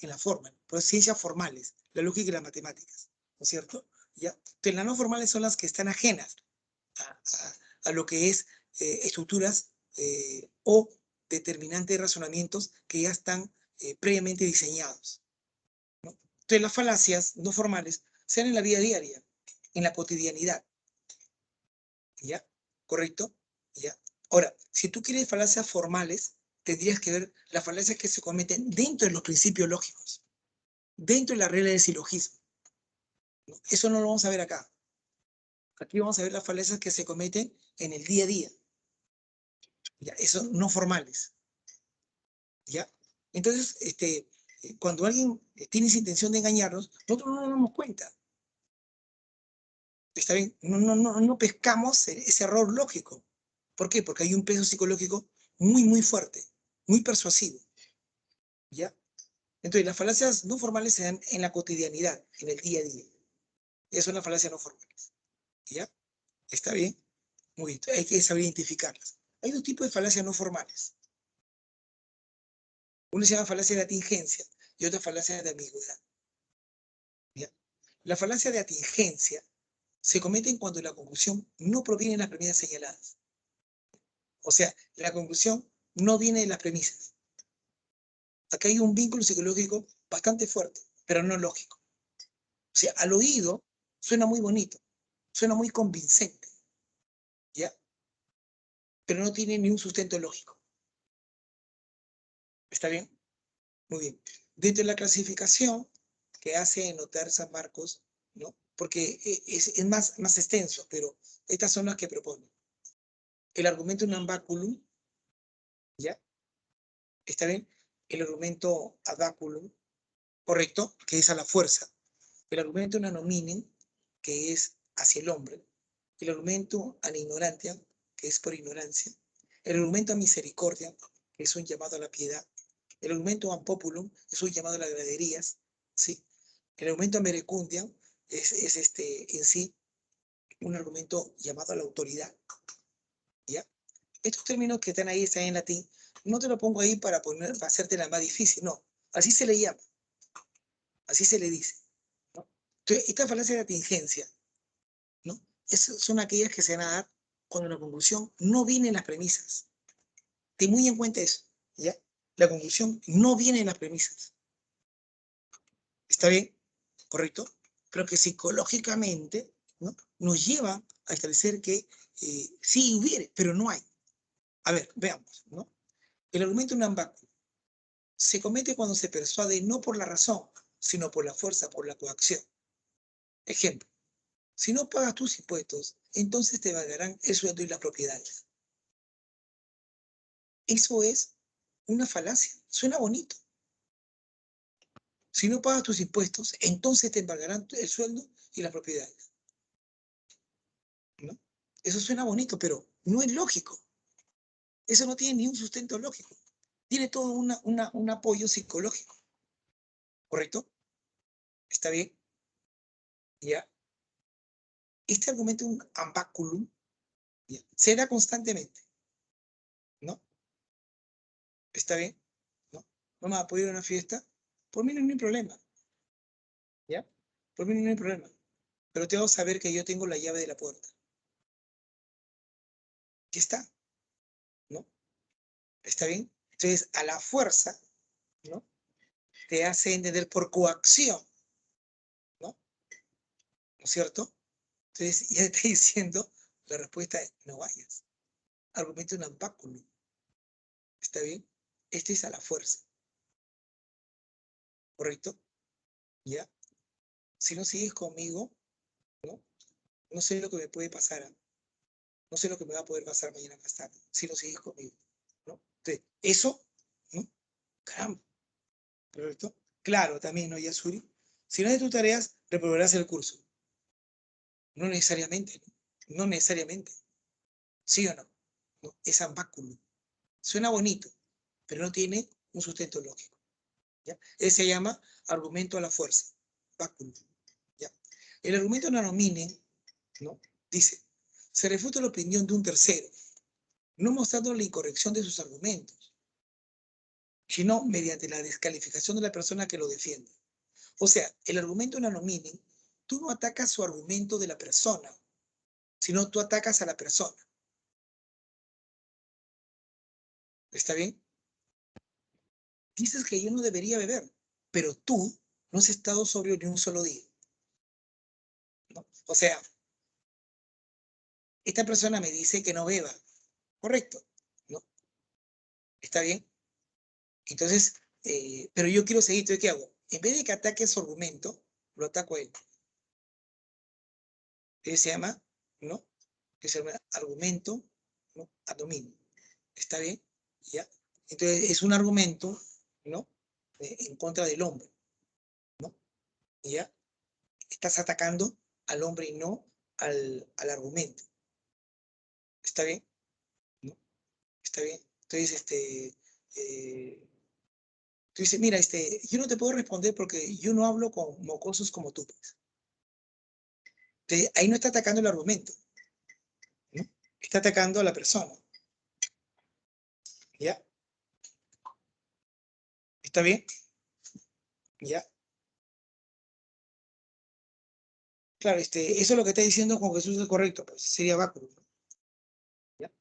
en la forma, pues ciencias formales, la lógica y las matemáticas, ¿no es cierto? ¿Ya? Entonces, las no formales son las que están ajenas a lo que es estructuras o determinantes de razonamientos que ya están previamente diseñados, ¿no? Entonces, las falacias no formales se dan en la vida diaria, en la cotidianidad, ¿ya? ¿Correcto? ¿Ya? Ahora, si tú quieres falacias formales, tendrías que ver las falacias que se cometen dentro de los principios lógicos, dentro de la regla del silogismo, ¿no? Eso no lo vamos a ver acá. Aquí vamos a ver las falacias que se cometen en el día a día, ¿ya? Eso no formales, ¿ya? Entonces, cuando alguien tiene esa intención de engañarnos, nosotros no nos damos cuenta. ¿Está bien? No pescamos ese error lógico. ¿Por qué? Porque hay un peso psicológico muy, muy fuerte, muy persuasivo, ¿ya? Entonces, las falacias no formales se dan en la cotidianidad, en el día a día. Esas son las falacias no formales, ¿ya? ¿Está bien? Muy bien, hay que saber identificarlas. Hay dos tipos de falacias no formales. Una se llama falacia de atingencia y otra falacia de ambigüedad. ¿Ya? La falacia de atingencia se cometen cuando la conclusión no proviene de las premisas señaladas. O sea, la conclusión no viene de las premisas. Acá hay un vínculo psicológico bastante fuerte, pero no lógico. O sea, al oído suena muy bonito, suena muy convincente, ¿ya? Pero no tiene ni un sustento lógico. ¿Está bien? Muy bien. Dentro de la clasificación que hace notar San Marcos, ¿no? Porque es más extenso, pero estas son las que propone. El argumento unambaculum, ¿ya? ¿Está bien? El argumento adaculum, correcto, que es a la fuerza. El argumento nanominen, que es hacia el hombre. El argumento an ignorantia, que es por ignorancia. El argumento a misericordia, que es un llamado a la piedad. El argumento an populum es un llamado a las graderías, ¿sí? El argumento a merecundia es en sí un argumento llamado a la autoridad, ¿ya? Estos términos que están ahí están en latín. No te lo pongo ahí para hacerte la más difícil, no. Así se le llama, así se le dice, ¿no? Entonces, esta falacia de atingencia, ¿no? Son aquellas que se van a dar cuando la conclusión no viene en las premisas. Ten muy en cuenta eso, ¿ya? La conclusión no viene en las premisas. ¿Está bien? ¿Correcto? Pero que psicológicamente, ¿no? Nos lleva a establecer que sí hubiere, pero no hay. A ver, veamos, ¿no? El argumento unambáculo se comete cuando se persuade no por la razón, sino por la fuerza, por la coacción. Ejemplo, si no pagas tus impuestos, entonces te vagarán el sueldo y las propiedades. Eso es una falacia. Suena bonito. Si no pagas tus impuestos, entonces te embargarán el sueldo y las propiedades, ¿no? Eso suena bonito, pero no es lógico. Eso no tiene ni un sustento lógico. Tiene todo un apoyo psicológico. ¿Correcto? ¿Está bien? ¿Ya? Este argumento es un ambaculum, ¿ya? Se da constantemente, ¿no? ¿Está bien? ¿No? ¿Vamos a poder ir a una fiesta? Por mí no hay problema, ¿ya? Por mí no hay problema. Pero tengo que saber que yo tengo la llave de la puerta. ¿Qué está? ¿No? ¿Está bien? Entonces, a la fuerza, ¿no? Te hace entender por coacción, ¿no? ¿No es cierto? Entonces, ya está diciendo, la respuesta es, no vayas. Argumento un ambáculo. ¿Está bien? Esto es a la fuerza. ¿Correcto? ¿Ya? Si no sigues conmigo, ¿no? No sé lo que me puede pasar. No sé lo que me va a poder pasar mañana más tarde. Si no sigues conmigo, ¿no? Entonces, eso, ¿no? Caramba. ¿Correcto? Claro, también, ¿no, Yasuri? Si no haces tus tareas, reprobarás el curso. No necesariamente, ¿no? No necesariamente. ¿Sí o no? ¿No? Es ambáculo. Suena bonito, pero no tiene un sustento lógico. ¿Ya? Ese se llama argumento a la fuerza. Báculo. ¿Ya? El argumento nanomine, ¿no? Dice, se refuta la opinión de un tercero, no mostrando la incorrección de sus argumentos, sino mediante la descalificación de la persona que lo defiende. O sea, el argumento nanomine, tú no atacas su argumento de la persona, sino tú atacas a la persona. ¿Está bien? Dices que yo no debería beber, pero tú no has estado sobrio ni un solo día, ¿no? O sea, esta persona me dice que no beba, correcto, ¿no? ¿Está bien? Entonces, pero yo quiero seguir, entonces, ¿qué hago? En vez de que ataque su argumento, lo ataco a él. Que se llama, ¿no? Que se llama argumento, ¿no? A dominio. ¿Está bien? ¿Ya? Entonces, es un argumento, ¿no? En contra del hombre, ¿no? ¿Ya? Estás atacando al hombre y no al argumento. ¿Está bien? ¿No? ¿Está bien? Entonces, tú dices, mira, yo no te puedo responder porque yo no hablo con mocosos como tú, pues. Entonces, ahí no está atacando el argumento, ¿no? Está atacando a la persona. ¿Ya? ¿Está bien? ¿Ya? Claro, eso es lo que está diciendo Juan Jesús es correcto, pues sería Báculo, ¿no? ¿Ya?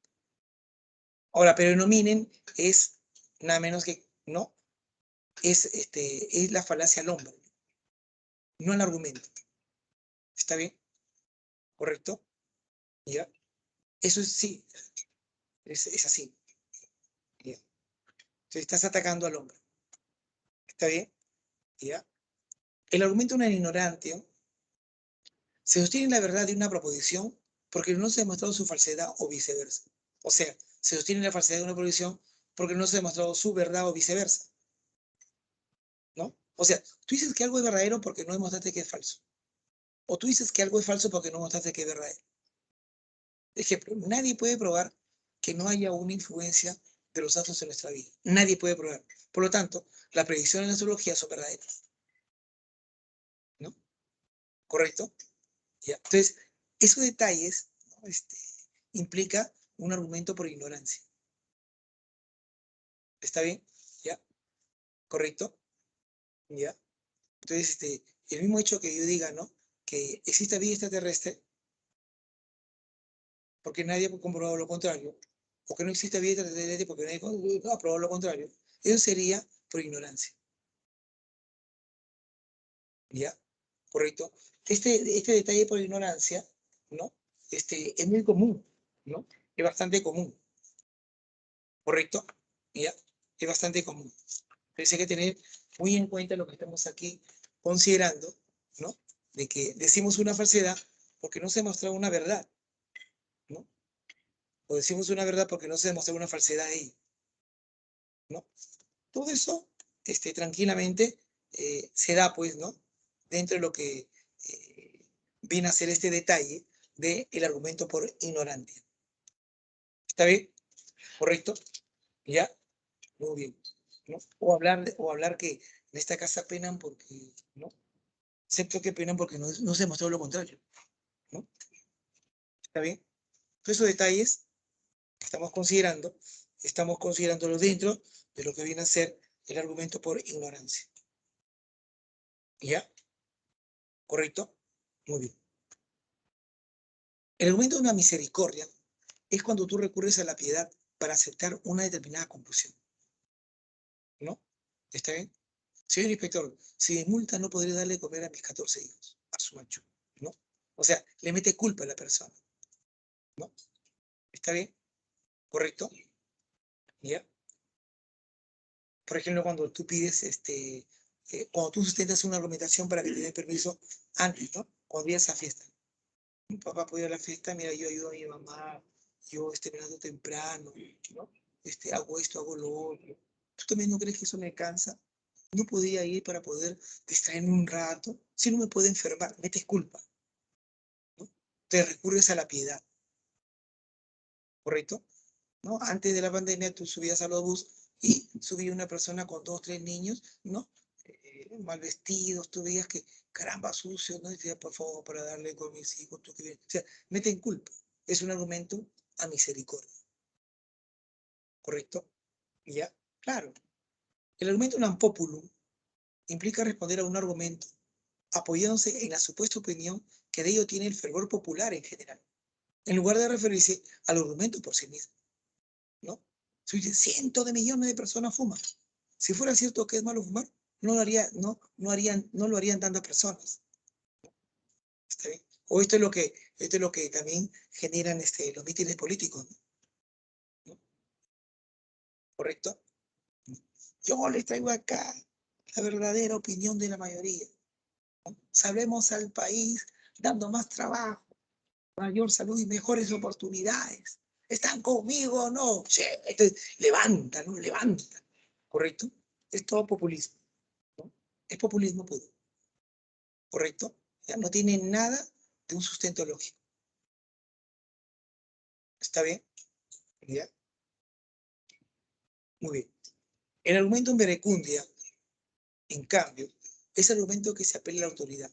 Ahora, pero nominen es nada menos que, ¿no? Es la falacia al hombre, no al argumento. ¿Está bien? ¿Correcto? ¿Ya? Eso es sí, es así. ¿Ya? Entonces estás atacando al hombre. ¿Está bien? ¿Ya? El argumento de un ignorante se sostiene la verdad de una proposición porque no se ha demostrado su falsedad o viceversa. O sea, se sostiene la falsedad de una proposición porque no se ha demostrado su verdad o viceversa, ¿no? O sea, tú dices que algo es verdadero porque no demostraste que es falso. O tú dices que algo es falso porque no demostraste que es verdadero. Ejemplo, nadie puede probar que no haya una influencia de los astros en nuestra vida. Nadie puede probar. Por lo tanto, las predicciones en la astrología son verdaderas, ¿no? ¿Correcto? ¿Ya? Entonces, esos detalles, ¿no? Implica un argumento por ignorancia. ¿Está bien? ¿Ya? ¿Correcto? ¿Ya? Entonces, el mismo hecho que yo diga, ¿no? Que existe vida extraterrestre, porque nadie ha comprobado lo contrario, o que no existe vida extraterrestre porque nadie ha probado lo contrario, eso sería por ignorancia. ¿Ya? ¿Correcto? Este detalle por ignorancia, ¿no? Es muy común, ¿no? Es bastante común, ¿correcto? ¿Ya? Es bastante común. Entonces hay que tener muy en cuenta lo que estamos aquí considerando, ¿no? De que decimos una falsedad porque no se ha mostrado una verdad, ¿no? O decimos una verdad porque no se ha demostrado una falsedad de ella, ¿no? Todo eso, tranquilamente, se da, pues, ¿no? Dentro de lo que viene a ser este detalle del argumento por ignorancia. ¿Está bien? ¿Correcto? ¿Ya? Muy bien. ¿No? O hablar que en esta casa penan porque, ¿no? Excepto que penan porque no se demostró lo contrario, ¿no? ¿Está bien? Todos esos detalles que estamos considerándolos dentro de lo que viene a ser el argumento por ignorancia. ¿Ya? ¿Correcto? Muy bien. El argumento de una misericordia es cuando tú recurres a la piedad para aceptar una determinada conclusión, ¿no? ¿Está bien? Señor inspector, si me multa no podré darle de comer a mis 14 hijos, a su macho, ¿no? O sea, le mete culpa a la persona, ¿no? ¿Está bien? ¿Correcto? ¿Ya? Por ejemplo, cuando tú pides, cuando tú sustentas una argumentación para que te den permiso antes, ¿no? Cuando vienes a fiesta. Mi papá puede ir a la fiesta, mira, yo ayudo a mi mamá, yo me levanto temprano, ¿no? Hago esto, hago lo otro. ¿Tú también no crees que eso me cansa? No podía ir para poder distraerme un rato. Si no me puede enfermar, metes culpa, ¿no? Te recurres a la piedad, ¿correcto? ¿No? Antes de la pandemia tú subías al autobús y subía una persona con 2, 3 niños, ¿no? Mal vestidos, tú veías que, caramba, sucio, ¿no? Y decía, por favor, para darle con mis hijos, tú que vienes. O sea, meten culpa. Es un argumento a misericordia, ¿correcto? ¿Ya? Claro. El argumento non populum implica responder a un argumento apoyándose en la supuesta opinión que de ello tiene el fervor popular en general, en lugar de referirse al argumento por sí mismo, ¿no? Si dice, cientos de millones de personas fuman. Si fuera cierto que es malo fumar, no lo harían tantas personas. ¿Está bien? O esto es lo que también generan los mítines políticos, ¿no? ¿Correcto? Yo les traigo acá la verdadera opinión de la mayoría. Salvemos al país dando más trabajo, mayor salud y mejores oportunidades. ¿Están conmigo o no? Sí, levanta, ¿no? Levanta. ¿Correcto? Es todo populismo, ¿no? Es populismo puro. ¿Correcto? Ya no tiene nada de un sustento lógico. ¿Está bien? ¿Ya? Muy bien. El argumento en verecundia, en cambio, es el argumento que se apela a la autoridad.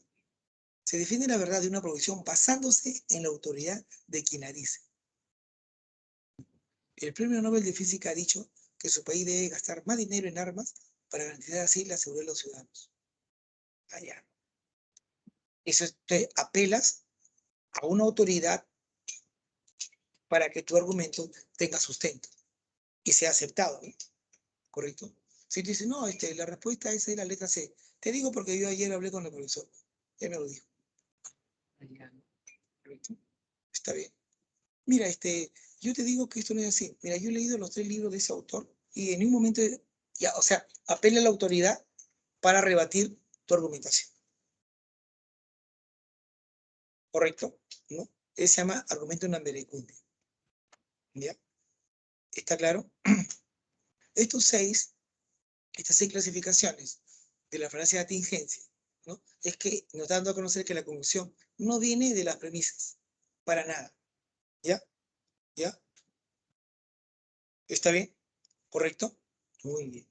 Se defiende la verdad de una provisión basándose en la autoridad de quien la dice. El premio Nobel de Física ha dicho que su país debe gastar más dinero en armas para garantizar así la seguridad de los ciudadanos. Allá. Eso te apelas a una autoridad para que tu argumento tenga sustento y sea aceptado, ¿no? ¿Correcto? Si tú dices, no, la respuesta esa es la letra C. Te digo porque yo ayer hablé con el profesor. Él me lo dijo. ¿Correcto? Está bien. Mira, yo te digo que esto no es así. Mira, yo he leído los 3 libros de ese autor y en un momento, ya, o sea, apela a la autoridad para rebatir tu argumentación. ¿Correcto? ¿No? Ese se llama argumento namberecundia. ¿Ya? ¿Está claro? Estas 6 clasificaciones de la falacia de atingencia, ¿no? Es que nos está dando a conocer que la conclusión no viene de las premisas, para nada. ¿Ya? ¿Ya? ¿Está bien? ¿Correcto? Muy bien.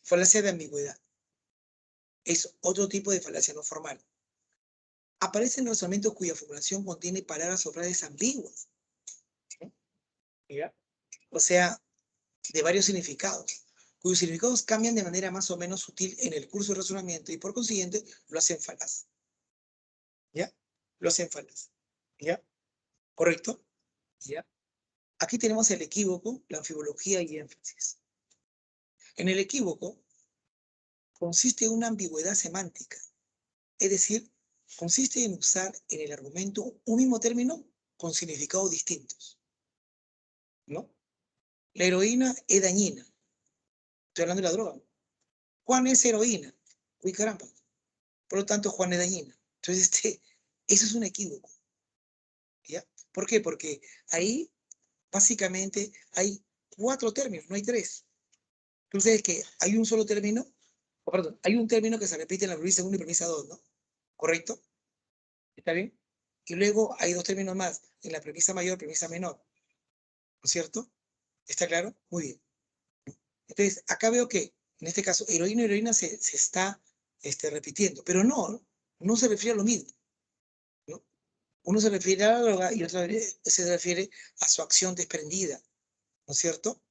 Falacia de ambigüedad. Es otro tipo de falacia no formal. Aparecen razonamientos cuya formulación contiene palabras o frases ambiguas. ¿Ya? O sea, de varios significados, cuyos significados cambian de manera más o menos sutil en el curso de razonamiento y por consiguiente lo hacen falaz. ¿Ya? Lo hacen falaz. ¿Ya? ¿Correcto? ¿Ya? Aquí tenemos el equívoco, la anfibología y énfasis. En el equívoco consiste en una ambigüedad semántica, es decir, consiste en usar en el argumento un mismo término con significados distintos, ¿no? La heroína es dañina. Estoy hablando de la droga. Juan es heroína. Uy, caramba. Por lo tanto, Juan es dañina. Entonces, eso es un equívoco. ¿Ya? ¿Por qué? Porque ahí, básicamente, hay 4 términos, no hay 3. Tú sabes que hay un solo término, o perdón, hay un término que se repite en la premisa 1 y premisa 2, ¿no? ¿Correcto? ¿Está bien? Y luego hay 2 términos más, en la premisa mayor, premisa menor. ¿No es cierto? ¿Está claro? Muy bien. Entonces, acá veo que, en este caso, heroína y heroína se está repitiendo, pero no se refiere a lo mismo, ¿no? Uno se refiere a la droga y otro se refiere a su acción desprendida, ¿no es cierto?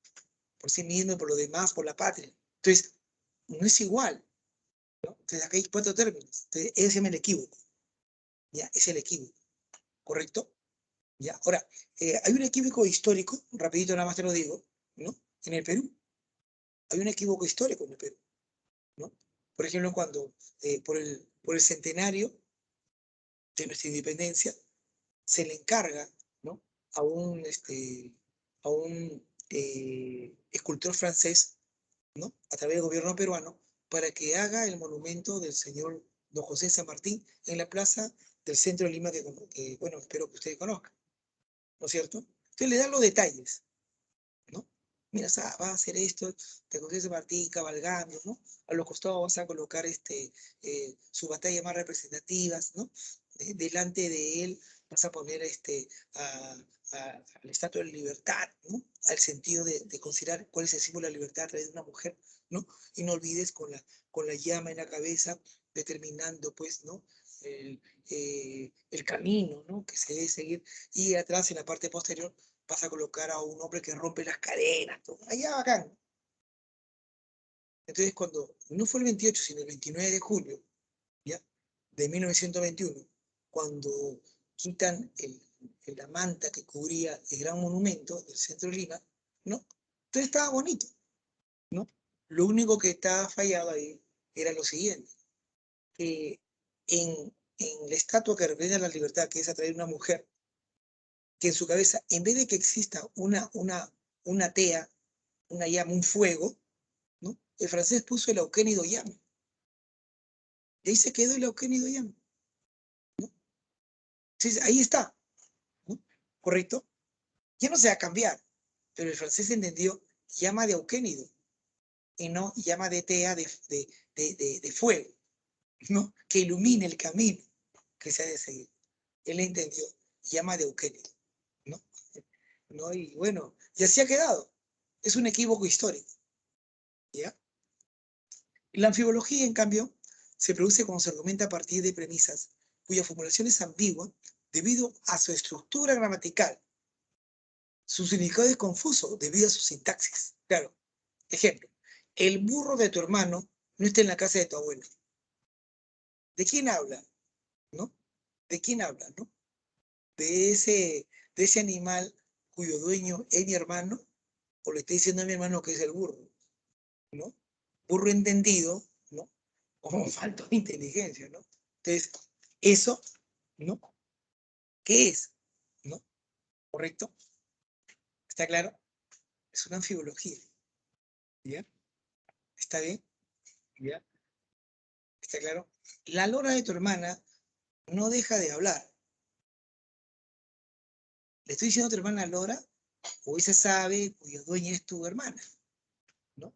Por sí mismo, por lo demás, por la patria. Entonces, no es igual, ¿no? Entonces, acá hay 4 términos. Entonces, ese se llama el equívoco. ¿Ya? Es el equívoco, ¿correcto? ¿Ya? Ahora, hay un equívoco histórico, rapidito nada más te lo digo, ¿no? En el Perú. Hay un equívoco histórico en el Perú, ¿no? Por ejemplo, cuando por el centenario de nuestra independencia se le encarga, ¿no? a un, escultor francés, ¿no? A través del gobierno peruano, para que haga el monumento del señor Don José San Martín en la plaza del centro de Lima, que bueno, espero que ustedes conozcan, ¿no es cierto? Entonces le dan los detalles, ¿no? Mira, va a hacer esto, te José Martín cabalgando, ¿no? A los costados vas a colocar su batalla más representativas, ¿no? Delante de él vas a poner al estatua de la libertad, ¿no? Al sentido de considerar cuál es el símbolo de la libertad a través de una mujer, ¿no? Y no olvides con la llama en la cabeza, determinando, pues, ¿no? El camino, ¿no? Que se debe seguir. Y atrás, en la parte posterior, vas a colocar a un hombre que rompe las cadenas, todo. Allá bacán. Entonces, cuando no fue el 28, sino el 29 de julio, ¿ya? De 1921, cuando quitan la manta que cubría el gran monumento del centro de Lima, ¿no? Entonces estaba bonito, ¿no? Lo único que estaba fallado ahí era lo siguiente, que en la estatua que representa la libertad, que es a través de una mujer, que en su cabeza, en vez de que exista una tea, una llama, un fuego, ¿no? El francés puso el auquénido llama. Y ahí se quedó el auquénido llama, ¿no? Entonces, ahí está, ¿no? ¿Correcto? Ya no se va a cambiar, pero el francés entendió llama de auquénido y no llama de tea de fuego, ¿no? Que ilumine el camino que se ha de seguir. Él entendió llama de auquénido, ¿no? ¿No? Y bueno, y así ha quedado. Es un equívoco histórico, ¿ya? La anfibología, en cambio, se produce cuando se argumenta a partir de premisas cuya formulación es ambigua debido a su estructura gramatical. Su significado es confuso debido a su sintaxis. Claro. Ejemplo, el burro de tu hermano no está en la casa de tu abuelo. ¿De quién habla? ¿No? ¿De quién habla? ¿No? ¿De ese animal cuyo dueño es mi hermano? ¿O le está diciendo a mi hermano que es el burro? ¿No? Burro entendido, ¿no? Como falta de inteligencia, ¿no? Entonces, eso, ¿no? ¿Qué es? ¿No? ¿Correcto? ¿Está claro? Es una anfibología. ¿Ya? ¿Está bien? ¿Ya? ¿Está claro? La lora de tu hermana no deja de hablar. ¿Le estoy diciendo a tu hermana lora? O esa sabe cuya dueña es tu hermana, ¿no?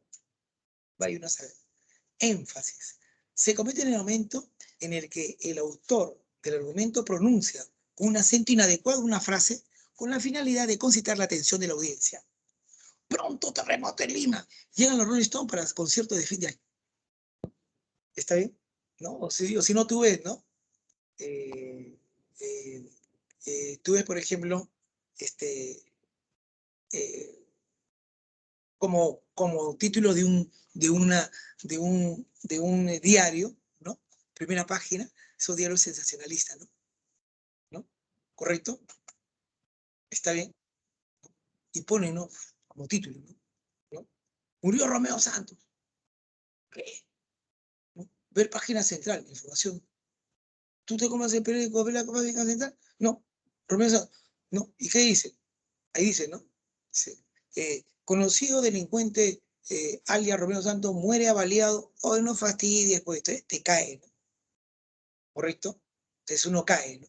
Vaya uno a saber. Énfasis. Se comete en el momento en el que el autor del argumento pronuncia con un acento inadecuado una frase con la finalidad de concitar la atención de la audiencia. Pronto terremoto en Lima. Llegan los Rolling Stones para el concierto de fin de año. ¿Está bien? ¿No? O si no, tú ves, ¿no? Eh, eh, tú ves, por ejemplo, eh, como título de un diario, ¿no? Primera página, esos diarios sensacionalistas, ¿no? ¿No? ¿Correcto? ¿Está bien? Y pone, ¿no? Como título, ¿no? ¿No? Murió Romeo Santos. ¿Qué? ¿No? Ver página central, información. ¿Tú te comes el periódico, ver la página central? No. Romeo Santos. No. ¿Y qué dice? Ahí dice, ¿no? Dice, conocido delincuente alias Romeo Santos muere avaliado. Hoy no fastidies, pues te cae, ¿no? ¿Correcto? Entonces uno cae, ¿no?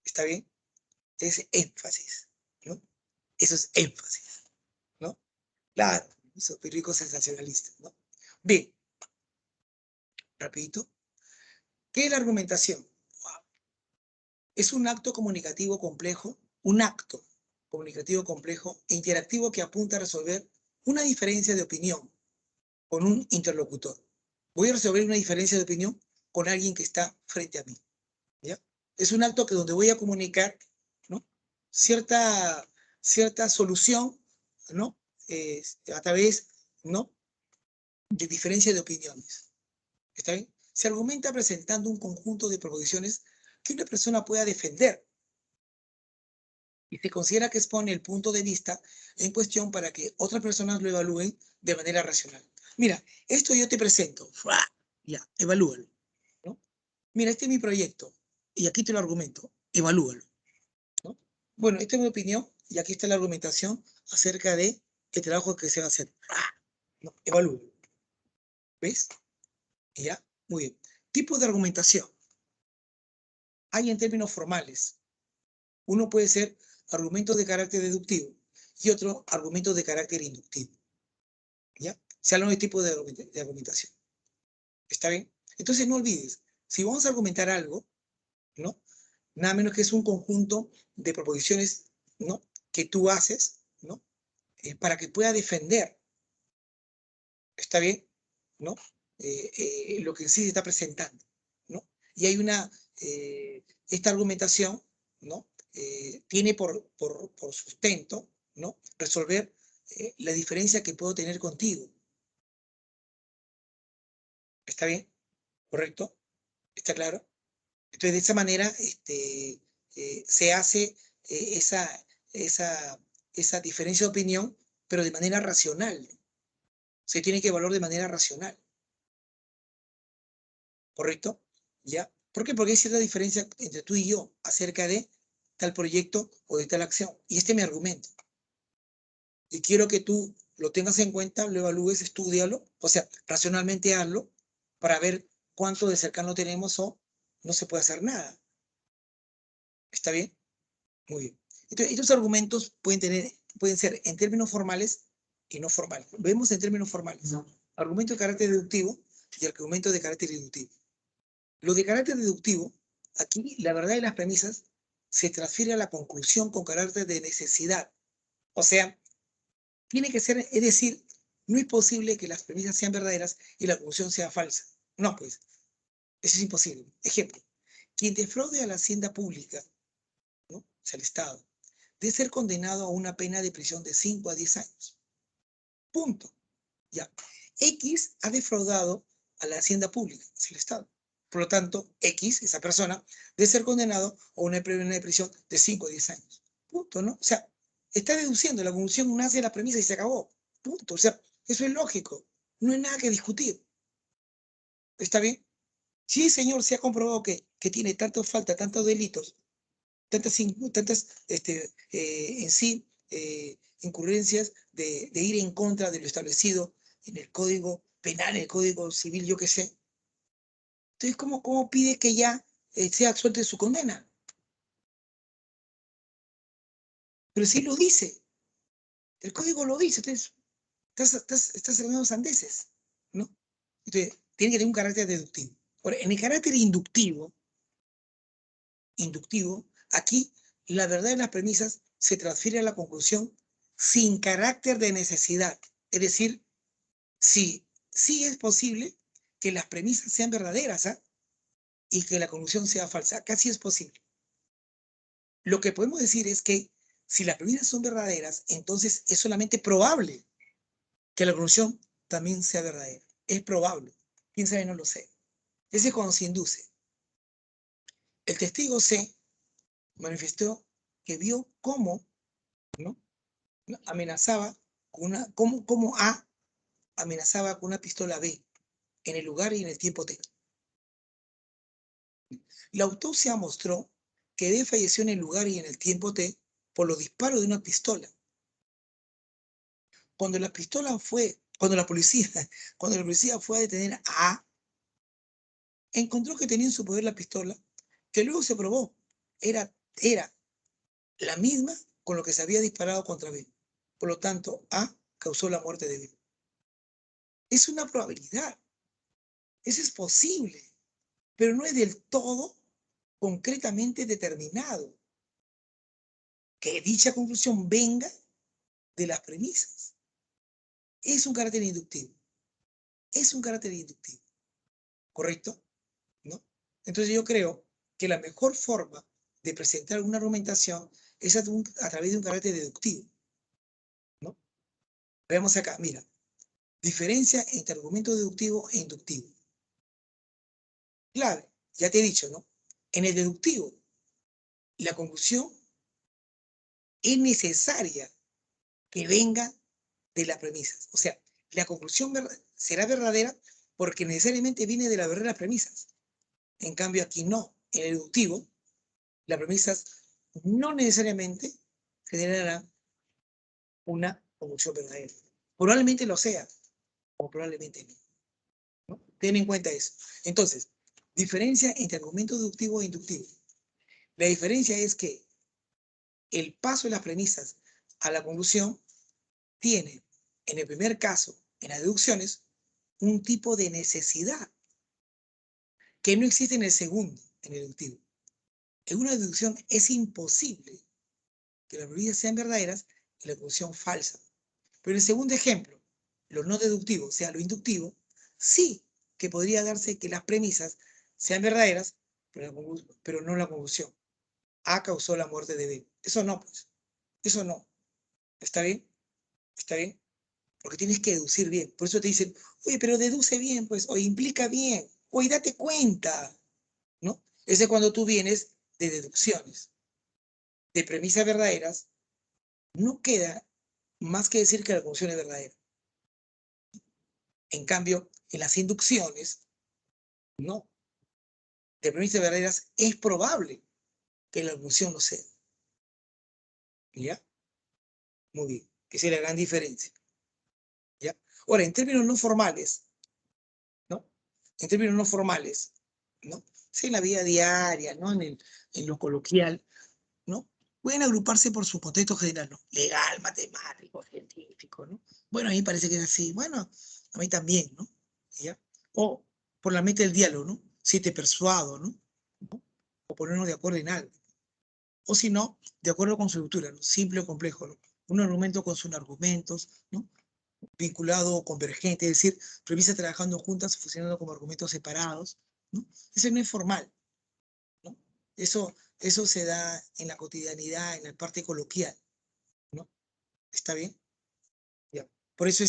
¿Está bien? Es énfasis, ¿no? Eso es énfasis, ¿no? Claro, esos periódicos sensacionalistas, ¿no? Bien, rapidito. ¿Qué es la argumentación? Wow. Es un acto comunicativo complejo e interactivo que apunta a resolver una diferencia de opinión con un interlocutor. Voy a resolver una diferencia de opinión con alguien que está frente a mí, ¿ya? Es un acto donde voy a comunicar, ¿no? cierta solución, ¿no? A través, ¿no? de diferencia de opiniones. ¿Está bien? Se argumenta presentando un conjunto de proposiciones que una persona pueda defender y se considera que expone el punto de vista en cuestión para que otras personas lo evalúen de manera racional. Mira, esto yo te presento. Ya, evalúalo, ¿no? Mira, este es mi proyecto y aquí te lo argumento. Evalúalo, ¿no? Bueno, esta es mi opinión y aquí está la argumentación acerca de el trabajo que se va a hacer. ¿No? Evalúalo. ¿Ves? ¿Ya? Muy bien. Tipo de argumentación. Hay en términos formales. Uno puede ser argumentos de carácter deductivo y otro argumentos de carácter inductivo. ¿Ya? Se habla de tipo de argumentación. ¿Está bien? Entonces no olvides, si vamos a argumentar algo, ¿no? Nada menos que es un conjunto de proposiciones, ¿no? que tú haces, ¿no? Para que pueda defender. ¿Está bien? ¿No? Lo que sí se está presentando, ¿no? Y hay esta argumentación, ¿no? Tiene por sustento, ¿no? Resolver la diferencia que puedo tener contigo. ¿Está bien? ¿Correcto? ¿Está claro? Entonces, de esa manera se hace esa, esa, esa diferencia de opinión, pero de manera racional. Se tiene que evaluar de manera racional. ¿Correcto? ¿Ya? ¿Por qué? Porque hay cierta diferencia entre tú y yo acerca de tal proyecto o de tal acción. Y este es mi argumento. Y quiero que tú lo tengas en cuenta, lo evalúes, estúdialo, o sea, racionalmente hazlo para ver cuánto de cercano tenemos o no se puede hacer nada. ¿Está bien? Muy bien. Entonces, estos argumentos pueden ser en términos formales y no formales. Vemos en términos formales. No. Argumento de carácter deductivo y argumento de carácter inductivo. Lo de carácter deductivo, aquí la verdad de las premisas se transfiere a la conclusión con carácter de necesidad. O sea, tiene que ser, es decir, no es posible que las premisas sean verdaderas y la conclusión sea falsa. No, pues, eso es imposible. Ejemplo, quien defraude a la hacienda pública, ¿no? O sea, el Estado, debe ser condenado a una pena de prisión de 5 a 10 años. Punto. Ya. X ha defraudado a la hacienda pública, es el Estado. Por lo tanto, X, esa persona, debe ser condenado a una pena de prisión de 5 a 10 años. Punto, ¿no? O sea, está deduciendo, la conclusión nace de la premisa y se acabó. Punto. O sea, eso es lógico. No hay nada que discutir. ¿Está bien? Si el señor se ha comprobado que tiene tantas faltas, tantos delitos, tantas en sí incurrencias de ir en contra de lo establecido en el Código Penal, en el Código Civil, yo qué sé. Entonces, ¿cómo pide que ya sea absuelto de su condena? Pero sí lo dice, el Código lo dice, entonces estás hablando sandeces, ¿no? Entonces, tiene que tener un carácter deductivo. Ahora, en el carácter inductivo, aquí la verdad de las premisas se transfiere a la conclusión sin carácter de necesidad. Es decir, sí es posible que las premisas sean verdaderas, ¿ah? Y que la conclusión sea falsa. Acá sí es posible. Lo que podemos decir es que si las premisas son verdaderas, entonces es solamente probable que la conclusión también sea verdadera. Es probable. Quién sabe, no lo sé. Ese es cuando se induce. El testigo C manifestó que vio cómo, ¿no?, amenazaba cómo A amenazaba con una pistola B en el lugar y en el tiempo T. La autopsia mostró que B falleció en el lugar y en el tiempo T por los disparos de una pistola. Cuando la policía fue a detener a A, encontró que tenía en su poder la pistola, que luego se probó era la misma con lo que se había disparado contra B. Por lo tanto, A causó la muerte de B. Es una probabilidad. Eso es posible, pero no es del todo concretamente determinado que dicha conclusión venga de las premisas. Es un carácter inductivo. Es un carácter inductivo. ¿Correcto? ¿No? Entonces yo creo que la mejor forma de presentar una argumentación es a través de un carácter deductivo, ¿no? Veamos acá, mira, diferencia entre argumento deductivo e inductivo. Clave, ya te he dicho, ¿no? En el deductivo, la conclusión es necesaria que venga de las premisas. O sea, la conclusión será verdadera porque necesariamente viene de las verdaderas premisas. En cambio, aquí no. En el deductivo, las premisas no necesariamente generarán una conclusión verdadera. Probablemente lo sea, o probablemente no, ¿no? Ten en cuenta eso. Entonces, diferencia entre argumento deductivo e inductivo. La diferencia es que el paso de las premisas a la conclusión tiene, en el primer caso, en las deducciones, un tipo de necesidad que no existe en el segundo, en el deductivo. En una deducción es imposible que las premisas sean verdaderas y la conclusión falsa. Pero en el segundo ejemplo, lo no deductivo, o sea, lo inductivo, sí que podría darse que las premisas sean verdaderas, pero no la conclusión. A causó la muerte de B. Eso no, pues. Eso no. ¿Está bien? ¿Está bien? Porque tienes que deducir bien. Por eso te dicen, oye, pero deduce bien, pues, o implica bien, oye, date cuenta, ¿no? Ese es cuando tú vienes de deducciones. De premisas verdaderas, no queda más que decir que la conclusión es verdadera. En cambio, en las inducciones, no. De premisas verdaderas es probable que la conclusión no sea. ¿Ya? Muy bien. Esa es la gran diferencia. ¿Ya? Ahora, en términos no formales, ¿no? En términos no formales, ¿no? Sí, en la vida diaria, ¿no? En lo coloquial, ¿no? Pueden agruparse por su contexto general, ¿no? Legal, matemático, científico, ¿no? Bueno, a mí parece que es así. Bueno, a mí también, ¿no? ¿Ya? O por la mente del diálogo, ¿no? Si te persuado, ¿no? O ponernos de acuerdo en algo. O si no, de acuerdo con su estructura, ¿no? Simple o complejo, ¿no? Un argumento con sus argumentos, ¿no? Vinculado o convergente, es decir, premisas trabajando juntas, funcionando como argumentos separados, ¿no? Eso no es formal, ¿no? Eso se da en la cotidianidad, en la parte coloquial, ¿no? ¿Está bien? Ya. Por eso,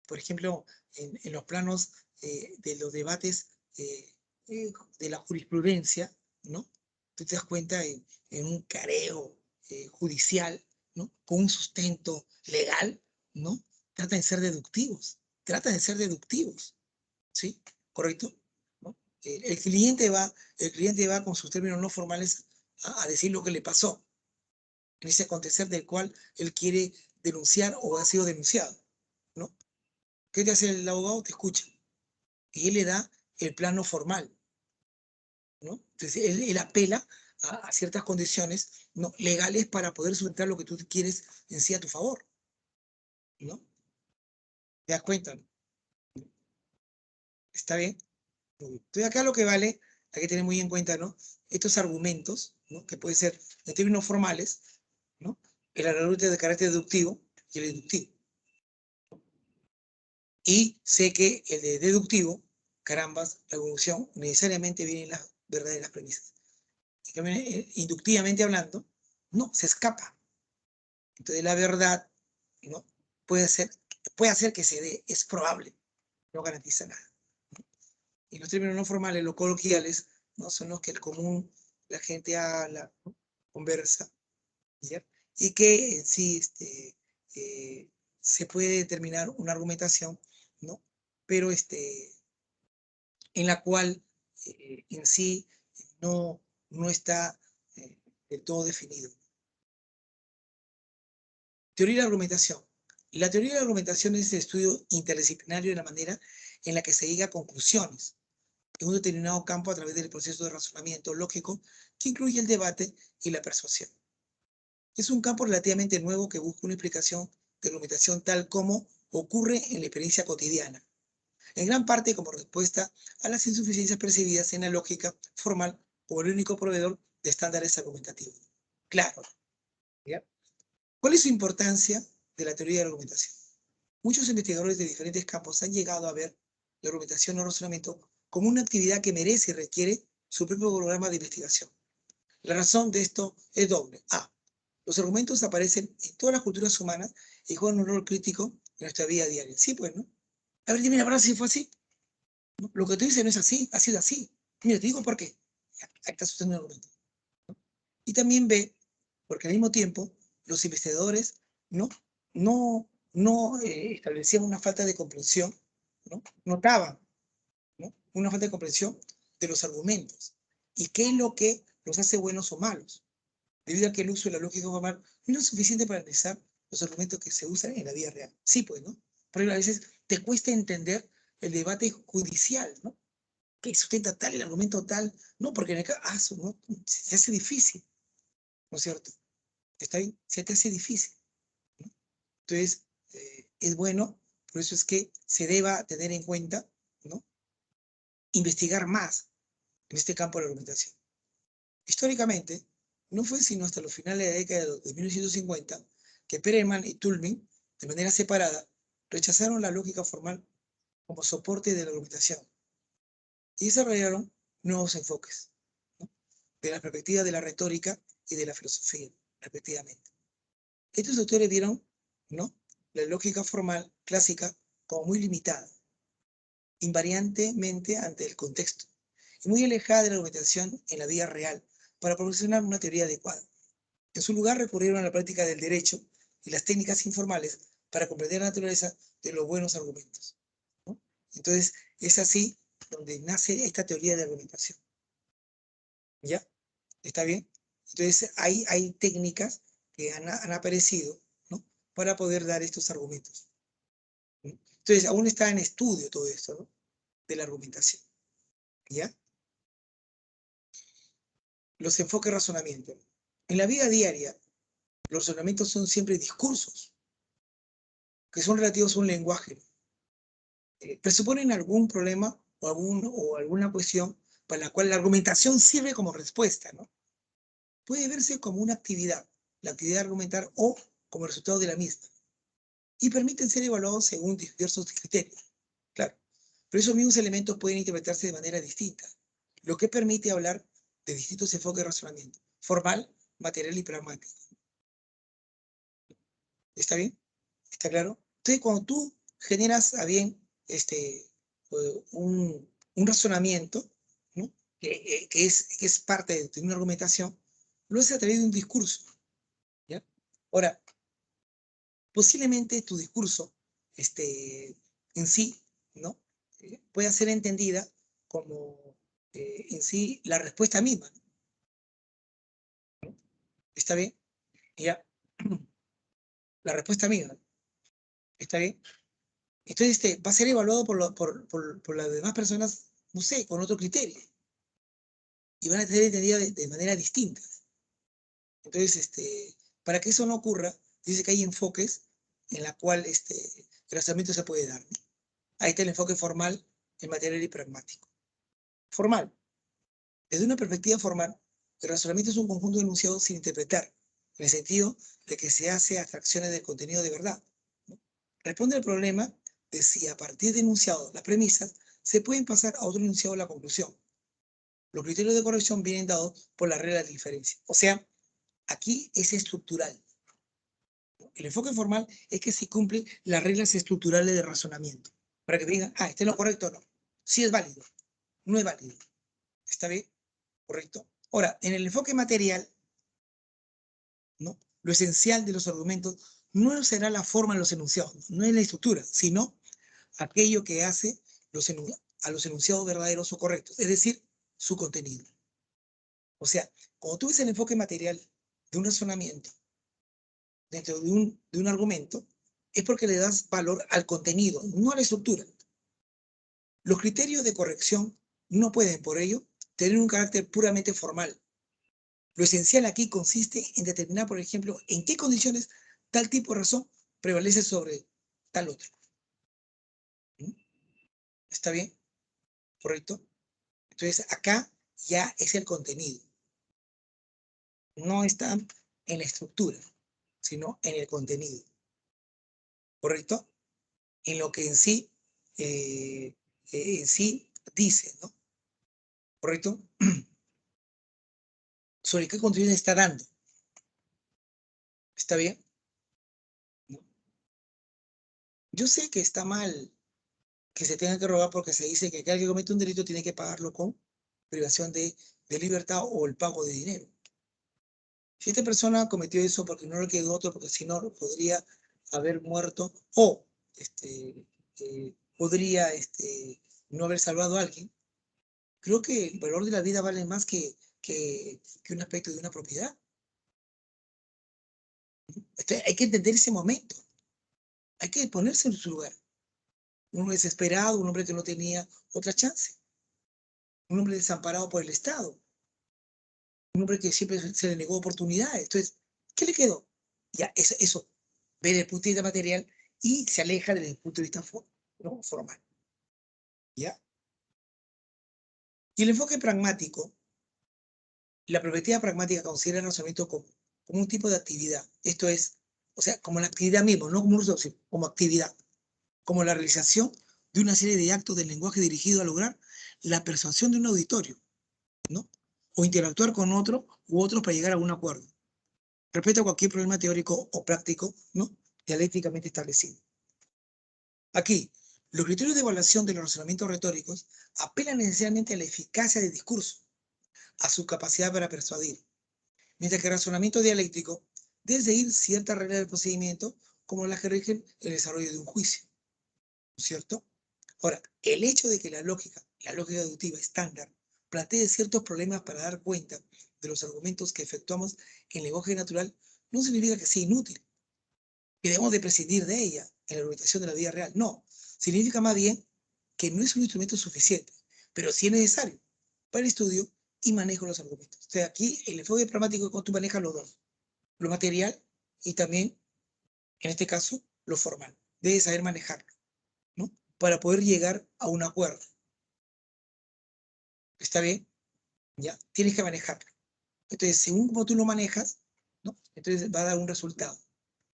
por ejemplo, en los planos de los debates de la jurisprudencia, ¿no? Tú te das cuenta en un careo judicial, ¿no? Con un sustento legal, ¿no? Tratan de ser deductivos, ¿sí? ¿Correcto? ¿No? El cliente va con sus términos no formales a decir lo que le pasó en ese acontecer del cual él quiere denunciar o ha sido denunciado, ¿no? ¿Qué te hace el abogado? Te escucha. Y él le da el plano formal, ¿no? Entonces, él apela a ciertas condiciones, ¿no?, legales para poder sustentar lo que tú quieres en sí a tu favor, ¿no? ¿Te das cuenta? ¿No? ¿Está bien? Entonces, acá lo que vale, hay que tener muy en cuenta, ¿no?, estos argumentos, ¿no?, que pueden ser en términos formales, ¿no?, el argumento de carácter deductivo y el deductivo. Y sé que el de deductivo, carambas, la evolución necesariamente viene en las verdaderas premisas. Y que inductivamente hablando, no, se escapa. Entonces la verdad, ¿no?, puede hacer que se dé, es probable, no garantiza nada. Y los términos no formales, los coloquiales, ¿no?, son los que el común, la gente habla, ¿no?, conversa, ¿ya? Y que en sí eh, se puede determinar una argumentación, ¿no?, pero en la cual en sí no, no está del todo definido. Teoría de la argumentación. La teoría de la argumentación es el estudio interdisciplinario de la manera en la que se llega a conclusiones en un determinado campo a través del proceso de razonamiento lógico que incluye el debate y la persuasión. Es un campo relativamente nuevo que busca una explicación de argumentación tal como ocurre en la experiencia cotidiana, en gran parte como respuesta a las insuficiencias percibidas en la lógica formal como el único proveedor de estándares argumentativos. Claro, ¿ya? ¿Cuál es su importancia de la teoría de la argumentación? Muchos investigadores de diferentes campos han llegado a ver la argumentación o razonamiento como una actividad que merece y requiere su propio programa de investigación. La razón de esto es doble. A. Los argumentos aparecen en todas las culturas humanas y juegan un rol crítico en nuestra vida diaria. Sí, pues, ¿no? A ver, dime la verdad si fue así. ¿No? Lo que tú dices no es así, ha sido así. Mira, te digo por qué. Ya, ahí está sosteniendo el argumento. Y también B, porque al mismo tiempo los investigadores no, no establecían una falta de comprensión, ¿no? Notaban, ¿no?, una falta de comprensión de los argumentos y qué es lo que los hace buenos o malos, debido a que el uso de la lógica formal no es suficiente para analizar los argumentos que se usan en la vida real. Sí, pues, ¿no? Porque a veces te cuesta entender el debate judicial, ¿no? Que sustenta tal, el argumento tal, no, porque en el caso, ¿no?, se hace difícil, ¿no es cierto? ¿Está bien? Se te hace difícil, ¿no? Entonces, es bueno, por eso es que se deba tener en cuenta, ¿no?, investigar más en este campo de la argumentación. Históricamente, no fue sino hasta los finales de la década de 1950 que Perelman y Toulmin, de manera separada, rechazaron la lógica formal como soporte de la argumentación y desarrollaron nuevos enfoques, ¿no?, de la perspectiva de la retórica y de la filosofía, respectivamente. Estos autores vieron, ¿no?, la lógica formal clásica como muy limitada, invariantemente ante el contexto, y muy alejada de la argumentación en la vida real para proporcionar una teoría adecuada. En su lugar recurrieron a la práctica del derecho y las técnicas informales para comprender la naturaleza de los buenos argumentos, ¿no? Entonces, es así donde nace esta teoría de argumentación. ¿Ya? ¿Está bien? Entonces, hay técnicas que han aparecido, ¿no?, para poder dar estos argumentos, ¿no? Entonces, aún está en estudio todo esto, ¿no?, de la argumentación. ¿Ya? Los enfoques de razonamiento. En la vida diaria, los razonamientos son siempre discursos que son relativos a un lenguaje. Presuponen algún problema o alguna cuestión para la cual la argumentación sirve como respuesta, ¿no? Puede verse como una actividad, la actividad de argumentar, o como resultado de la misma, y permiten ser evaluados según diversos criterios. Claro, pero esos mismos elementos pueden interpretarse de manera distinta, lo que permite hablar de distintos enfoques de razonamiento: formal, material y pragmático. ¿Está bien? ¿Está claro? Entonces, cuando tú generas a bien un razonamiento, ¿no? que es parte de una argumentación, lo haces a través de un discurso. ¿Ya? Ahora, posiblemente tu discurso en sí, ¿no? Pueda ser entendida como en sí la respuesta misma. ¿Está bien? Ya. La respuesta misma. ¿Está bien? Entonces va a ser evaluado por las demás personas, no sé, con otro criterio. Y van a ser entendidas de manera distinta. Entonces, para que eso no ocurra, dice que hay enfoques en la cual el razonamiento se puede dar, ¿no? Ahí está el enfoque formal, el material y pragmático. Formal. Desde una perspectiva formal, el razonamiento es un conjunto de enunciados sin interpretar, en el sentido de que se hace abstracciones del contenido de verdad, ¿no? Responde al problema de si a partir de enunciados, las premisas, se pueden pasar a otro enunciado la conclusión. Los criterios de corrección vienen dados por la regla de diferencia. O sea, aquí es estructural. El enfoque formal es que se cumplen las reglas estructurales de razonamiento. Para que digan, este es lo correcto o no. Sí es válido, no es válido. ¿Está bien? ¿Correcto? Ahora, en el enfoque material, ¿no? Lo esencial de los argumentos no será la forma de los enunciados, no es la estructura, sino aquello que hace a los enunciados verdaderos o correctos, es decir, su contenido. O sea, cuando tú ves el enfoque material de un razonamiento dentro de un argumento, es porque le das valor al contenido, no a la estructura. Los criterios de corrección no pueden, por ello, tener un carácter puramente formal. Lo esencial aquí consiste en determinar, por ejemplo, en qué condiciones tal tipo de razón prevalece sobre tal otro. ¿Está bien? ¿Correcto? Entonces, acá ya es el contenido. No está en la estructura, sino en el contenido. ¿Correcto? En lo que en sí dice, ¿no? ¿Correcto? Sobre qué contenido está dando. ¿Está bien? ¿No? Yo sé que está mal que se tenga que robar porque se dice que aquel que comete un delito tiene que pagarlo con privación de libertad o el pago de dinero. Si esta persona cometió eso porque no le quedó otro, porque si no podría haber muerto o podría no haber salvado a alguien, creo que el valor de la vida vale más que un aspecto de una propiedad. Hay que entender ese momento, hay que ponerse en su lugar. Un hombre desesperado, un hombre que no tenía otra chance, un hombre desamparado por el Estado, un hombre que siempre se le negó oportunidades. Entonces, ¿qué le quedó? Ya, eso ve desde el punto de vista material y se aleja desde el punto de vista ¿no? formal. ¿Ya? Y el enfoque pragmático, la perspectiva pragmática considera el razonamiento como un tipo de actividad. Esto es, o sea, como la actividad misma, no como un uso, sino como actividad, como la realización de una serie de actos del lenguaje dirigido a lograr la persuasión de un auditorio, ¿no? O interactuar con otro u otros para llegar a un acuerdo respecto a cualquier problema teórico o práctico, ¿no? Dialécticamente establecido. Aquí, los criterios de evaluación de los razonamientos retóricos apelan necesariamente a la eficacia del discurso, a su capacidad para persuadir, mientras que el razonamiento dialéctico debe seguir ciertas reglas del procedimiento como las que rigen el desarrollo de un juicio, ¿no es cierto? Ahora, el hecho de que la lógica deductiva estándar, plantee ciertos problemas para dar cuenta de los argumentos que efectuamos en lenguaje natural no significa que sea inútil, que debemos de prescindir de ella en la argumentación de la vida real. No, significa más bien que no es un instrumento suficiente, pero sí es necesario para el estudio y manejo de los argumentos. O sea, aquí el enfoque pragmático es cuando tú manejas los dos, lo material y también, en este caso, lo formal. Debes saber manejarlo, ¿no? Para poder llegar a un acuerdo. ¿Está bien? ¿Ya? Tienes que manejarlo. Entonces, según como tú lo manejas, ¿no? Entonces va a dar un resultado.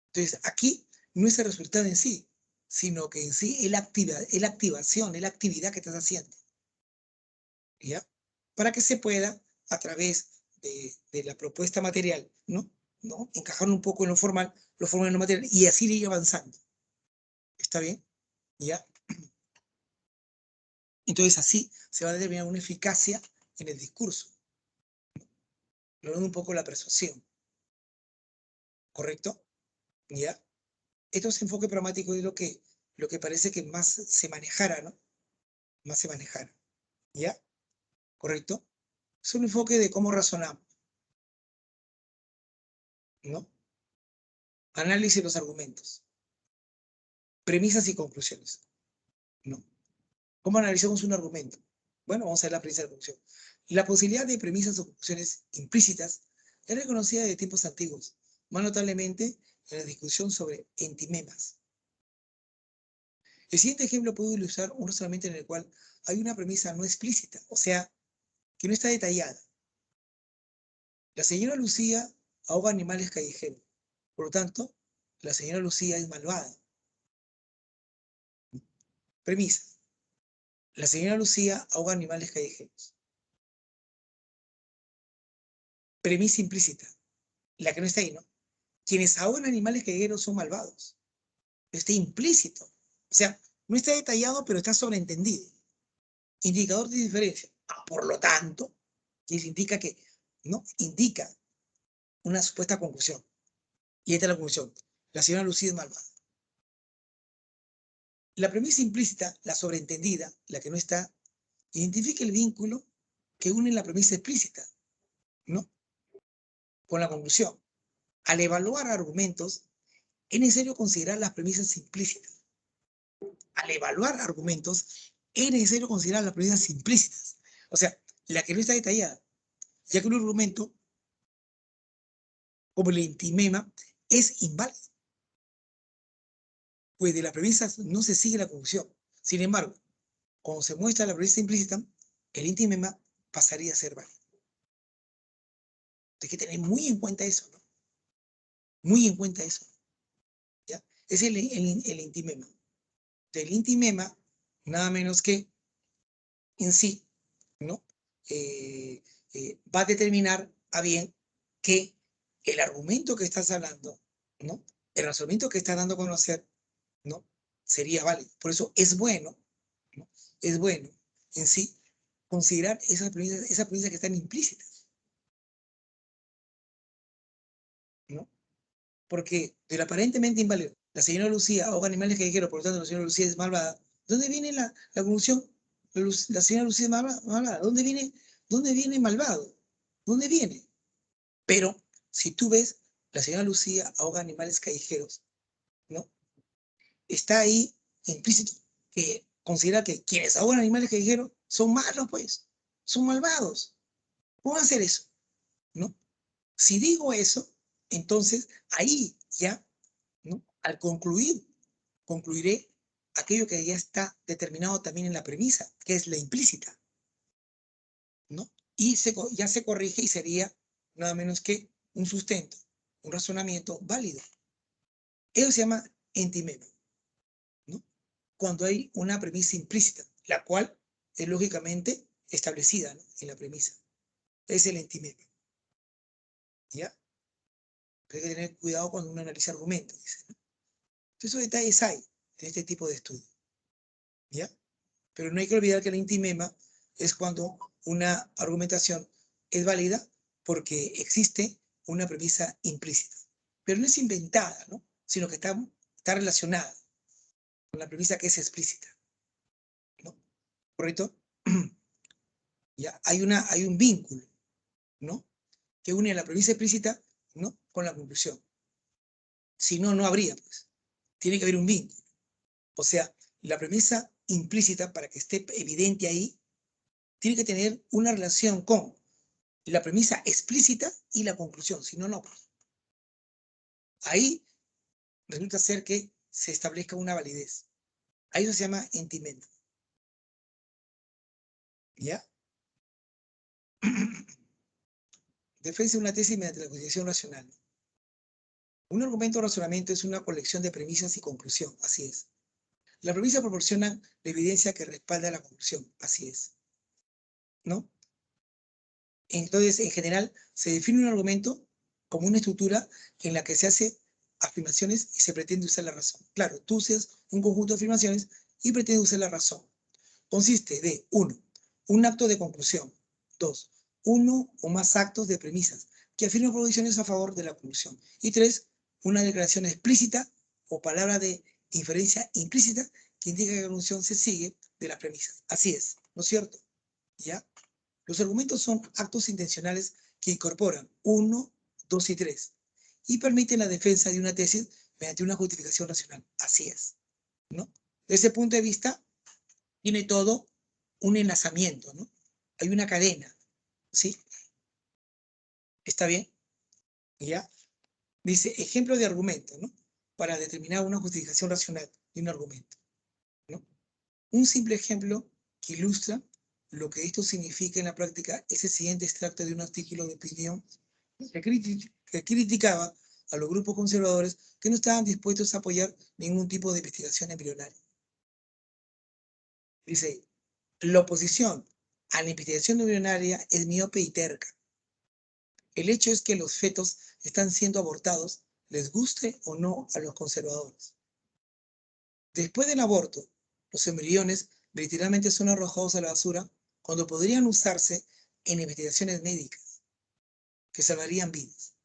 Entonces, aquí no es el resultado en sí, sino que en sí es la activación, es la actividad que estás haciendo. ¿Ya? Para que se pueda a través de la propuesta material, ¿no? Encajar un poco en lo formal en lo material, y así ir avanzando. ¿Está bien? ¿Ya? Entonces así se va a determinar una eficacia en el discurso, logrando un poco la persuasión. ¿Correcto? ¿Ya? Entonces enfoque pragmático es lo que parece que más se manejara, ¿no? Más se manejara. ¿Ya? ¿Correcto? Es un enfoque de cómo razonamos, ¿no? Análisis de los argumentos, premisas y conclusiones, ¿no? ¿Cómo analizamos un argumento? Bueno, vamos a ver la premisa de conclusión. La posibilidad de premisas o conclusiones implícitas es reconocida de tiempos antiguos, más notablemente en la discusión sobre entimemas. El siguiente ejemplo puede ilustrar un razonamiento en el cual hay una premisa no explícita, o sea, que no está detallada. La señora Lucía ahoga animales callejeros. Por lo tanto, la señora Lucía es malvada. Premisa. La señora Lucía ahoga animales callejeros. Premisa implícita. La que no está ahí, ¿no? Quienes ahogan animales callejeros son malvados. Está implícito. O sea, no está detallado, pero está sobreentendido. Indicador de diferencia. Por lo tanto, eso indica que, ¿no? Indica una supuesta conclusión. Y esta es la conclusión. La señora Lucía es malvada. La premisa implícita, la sobreentendida, la que no está, identifica el vínculo que une la premisa explícita, ¿no? Con la conclusión. Al evaluar argumentos, es necesario considerar las premisas implícitas. Al evaluar argumentos, es necesario considerar las premisas implícitas. O sea, la que no está detallada, ya que un argumento, como el intimema, es inválido. Pues de las premisas no se sigue la conclusión. Sin embargo, cuando se muestra la premisa implícita, el intimema pasaría a ser válido. Hay que tener muy en cuenta eso, ¿no? Muy en cuenta eso. ¿Ya? Es el intimema. Del intimema, nada menos que en sí, ¿no? Va a determinar a bien que el argumento que estás hablando, ¿no? El razonamiento que estás dando a conocer, ¿no? Sería válido. Por eso es bueno, ¿no? Es bueno en sí considerar esas premisas que están implícitas, ¿no? Porque del aparentemente inválido, la señora Lucía ahoga animales callejeros, por lo tanto la señora Lucía es malvada. ¿Dónde viene la conclusión? La señora Lucía es malvada. ¿Dónde viene malvado? ¿Dónde viene? Pero si tú ves, la señora Lucía ahoga animales callejeros, ¿no? Está ahí implícito que considera que quienes ahogan animales callejeros son malos, pues, son malvados. ¿Cómo va a hacer eso? ¿No? Si digo eso, entonces ahí ya, ¿no? Al concluiré aquello que ya está determinado también en la premisa, que es la implícita, ¿no? Y ya se corrige y sería nada menos que un sustento, un razonamiento válido. Eso se llama entimema, ¿no? Cuando hay una premisa implícita, la cual es lógicamente establecida, ¿no? En la premisa. Es el entimema. ¿Ya? Pero hay que tener cuidado cuando uno analiza argumentos, dice, ¿no? Entonces, esos detalles hay en este tipo de estudio. ¿Ya? Pero no hay que olvidar que el intimema es cuando una argumentación es válida porque existe una premisa implícita. Pero no es inventada, ¿no? Sino que está relacionada con la premisa que es explícita, ¿no? ¿Correcto? Ya, hay un vínculo, ¿no? Que une la premisa explícita, ¿no? Con la conclusión. Si no, no habría, pues. Tiene que haber un vínculo. O sea, la premisa implícita, para que esté evidente ahí, tiene que tener una relación con la premisa explícita y la conclusión, si no, no. Ahí resulta ser que se establezca una validez. A eso se llama entimema. ¿Ya? Defensa de una tesis mediante la consideración racional. Un argumento o razonamiento es una colección de premisas y conclusión, así es. La premisa proporciona la evidencia que respalda la conclusión, así es. ¿No? Entonces, en general, se define un argumento como una estructura en la que se hace afirmaciones y se pretende usar la razón. Claro, tú usas un conjunto de afirmaciones y pretendes usar la razón. Consiste de 1. Un acto de conclusión. 2. Uno o más actos de premisas que afirman proposiciones a favor de la conclusión. Y 3. Una declaración explícita o palabra de inferencia implícita que indica que la conclusión se sigue de las premisas. Así es, ¿no es cierto? ¿Ya? Los argumentos son actos intencionales que incorporan 1, 2 y 3 y permiten la defensa de una tesis mediante una justificación racional. Así es, ¿no? Desde ese punto de vista, tiene todo un enlazamiento, ¿no? Hay una cadena, ¿sí? ¿Está bien? ¿Ya? Dice, ejemplo de argumento, ¿no? Para determinar una justificación racional de un argumento, ¿no? Un simple ejemplo que ilustra lo que esto significa en la práctica es el siguiente extracto de un artículo de opinión que criticaba a los grupos conservadores que no estaban dispuestos a apoyar ningún tipo de investigación embrionaria. Dice, la oposición a la investigación embrionaria es miope y terca. El hecho es que los fetos están siendo abortados, les guste o no a los conservadores. Después del aborto, los embriones literalmente son arrojados a la basura cuando podrían usarse en investigaciones médicas que salvarían vidas.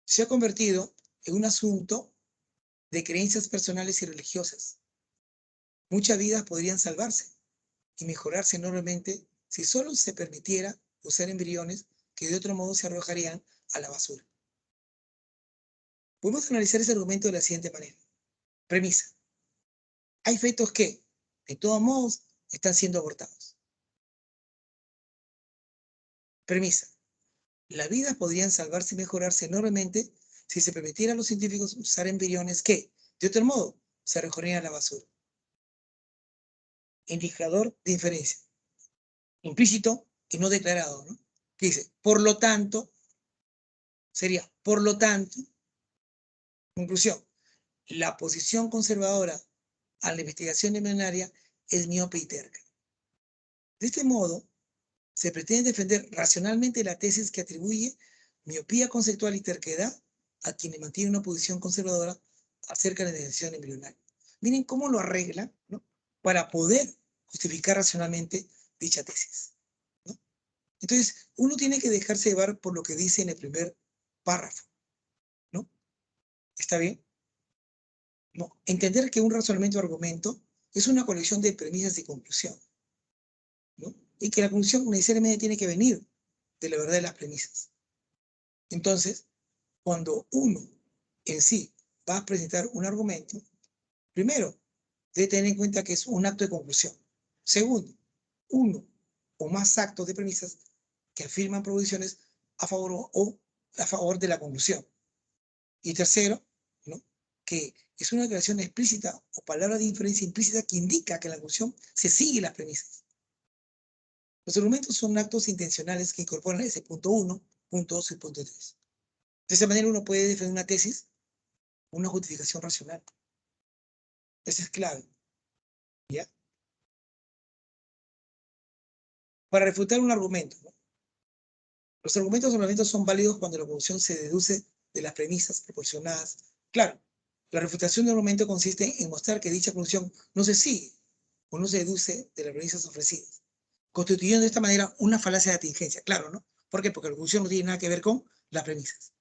Se ha convertido en un asunto de creencias personales y religiosas. Muchas vidas podrían salvarse y mejorarse enormemente si solo se permitiera usar embriones que de otro modo se arrojarían a la basura. Podemos analizar ese argumento de la siguiente manera. Premisa. Hay fetos que, de todos modos, están siendo abortados. Premisa. Las vidas podrían salvarse y mejorarse enormemente si se permitiera a los científicos usar embriones que, de otro modo, se arrojarían a la basura. Indicador de inferencia. Implícito y no declarado, ¿no? Que dice, por lo tanto, sería, por lo tanto, conclusión, la posición conservadora a la investigación embrionaria es miope y terca. De este modo, se pretende defender racionalmente la tesis que atribuye miopía conceptual y terquedad a quienes mantienen una posición conservadora acerca de la investigación embrionaria. Miren cómo lo arregla, ¿no? Para poder justificar racionalmente dicha tesis, ¿no? Entonces, uno tiene que dejarse llevar por lo que dice en el primer párrafo, ¿no? ¿Está bien? No. Entender que un razonamiento de argumento es una colección de premisas y conclusión, ¿no? Y que la conclusión necesariamente tiene que venir de la verdad de las premisas. Entonces, cuando uno en sí va a presentar un argumento, primero, debe tener en cuenta que es un acto de conclusión. Segundo, uno o más actos de premisas que afirman proposiciones a favor o a favor de la conclusión. Y tercero, ¿no? Que es una declaración explícita o palabra de inferencia implícita que indica que en la conclusión se siguen las premisas. Los argumentos son actos intencionales que incorporan ese punto 1, punto 2 y punto 3. De esa manera uno puede defender una tesis, una justificación racional. Esa es clave, ¿ya? Para refutar un argumento, ¿no? Los argumentos son válidos cuando la conclusión se deduce de las premisas proporcionadas. Claro, la refutación del argumento consiste en mostrar que dicha conclusión no se sigue o no se deduce de las premisas ofrecidas, constituyendo de esta manera una falacia de atingencia. Claro, ¿no? ¿Por qué? Porque la conclusión no tiene nada que ver con las premisas,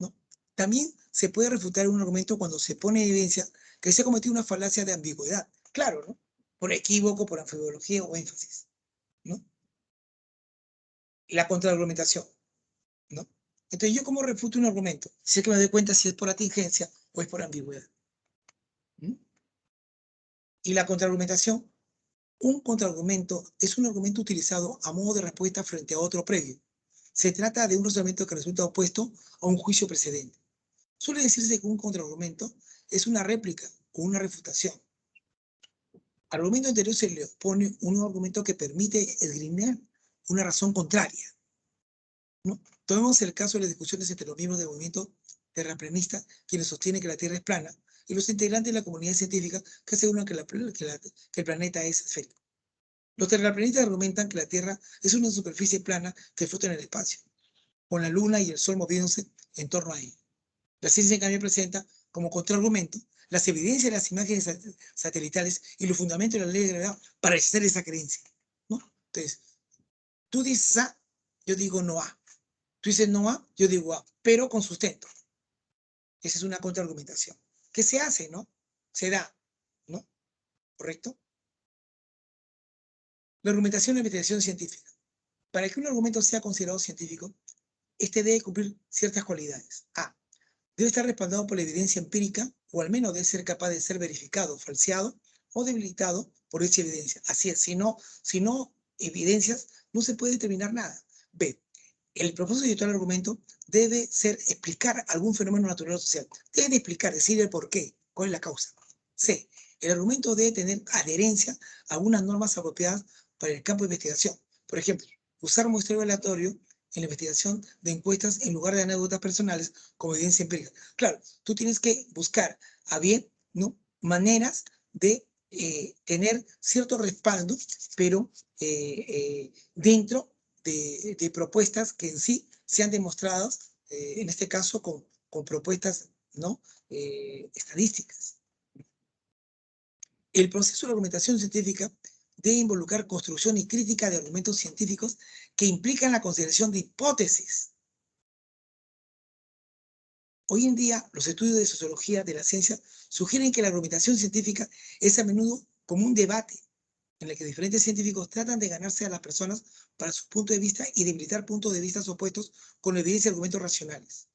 ¿no? También se puede refutar un argumento cuando se pone en evidencia que se ha cometido una falacia de ambigüedad. Claro, ¿no? Por equívoco, por anfibología o énfasis, ¿no? La contraargumentación, ¿no? Entonces, ¿yo cómo refuto un argumento? Si es que me doy cuenta si es por atingencia o es por ambigüedad. ¿Mm? Y la contraargumentación, un contraargumento es un argumento utilizado a modo de respuesta frente a otro previo. Se trata de un razonamiento que resulta opuesto a un juicio precedente. Suele decirse que un contraargumento es una réplica o una refutación. Al argumento anterior se le opone un argumento que permite esgrimir una razón contraria, ¿no? Tomemos el caso de las discusiones entre los miembros del movimiento terraplanista, quienes sostienen que la Tierra es plana, y los integrantes de la comunidad científica que aseguran que el planeta es esférico. Los terraplanistas argumentan que la Tierra es una superficie plana que flota en el espacio, con la Luna y el Sol moviéndose en torno a ella. La ciencia, en cambio, presenta como contraargumento las evidencias de las imágenes satelitales y los fundamentos de la ley de gravedad para hacer esa creencia, ¿no? Entonces, tú dices A, yo digo no A. Tú dices no A, yo digo A, pero con sustento. Esa es una contraargumentación. ¿Qué se hace, no? Se da, ¿no? ¿Correcto? La argumentación y la investigación científica. Para que un argumento sea considerado científico, este debe cumplir ciertas cualidades. A. Debe estar respaldado por la evidencia empírica, o al menos debe ser capaz de ser verificado, falseado o debilitado por dicha evidencia. Así es, si no evidencias, no se puede determinar nada. B. El propósito de todo el argumento debe ser explicar algún fenómeno natural o social. Debe de explicar, decir el por qué, cuál es la causa. C. El argumento debe tener adherencia a algunas normas apropiadas para el campo de investigación. Por ejemplo, usar muestreo aleatorio en la investigación de encuestas en lugar de anécdotas personales como evidencia empírica. Claro, tú tienes que buscar a bien, ¿no?, maneras de tener cierto respaldo, pero dentro de propuestas que en sí sean demostradas, en este caso con propuestas, ¿no?, estadísticas. El proceso de argumentación científica debe involucrar construcción y crítica de argumentos científicos que implican la consideración de hipótesis. Hoy en día, los estudios de sociología de la ciencia sugieren que la argumentación científica es a menudo como un debate en el que diferentes científicos tratan de ganarse a las personas para su punto de vista y debilitar puntos de vista opuestos con evidencia y argumentos racionales.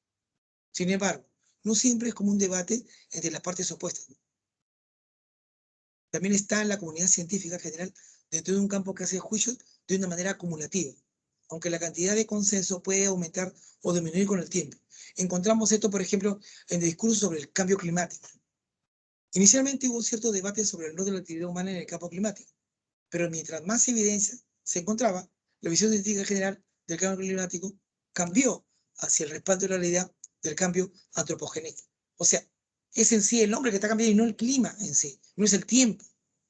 Sin embargo, no siempre es como un debate entre las partes opuestas. También está en la comunidad científica general dentro de un campo que hace juicios de una manera acumulativa, aunque la cantidad de consenso puede aumentar o disminuir con el tiempo. Encontramos esto, por ejemplo, en el discurso sobre el cambio climático. Inicialmente hubo cierto debate sobre el rol de la actividad humana en el campo climático, pero mientras más evidencia se encontraba, la visión científica general del cambio climático cambió hacia el respaldo de la realidad del cambio antropogénico. O sea, es en sí el hombre que está cambiando y no el clima en sí, no es el tiempo,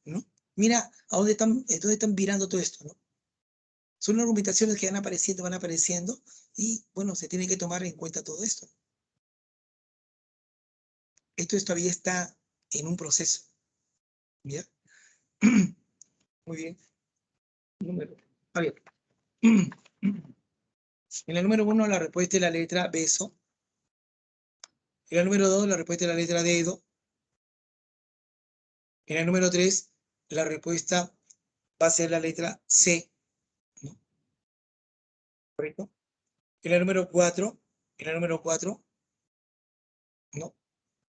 ¿no? Mira a dónde están virando todo esto, ¿no? Son argumentaciones que van apareciendo, y, bueno, se tiene que tomar en cuenta todo esto. Esto todavía está en un proceso, ¿ya? Muy bien. Número. A ver. En la número 1, la respuesta es la letra beso. En la número 2, la respuesta es la letra dedo. En la número 3, la respuesta va a ser la letra C, ¿no? ¿Correcto? En la número 4, ¿no?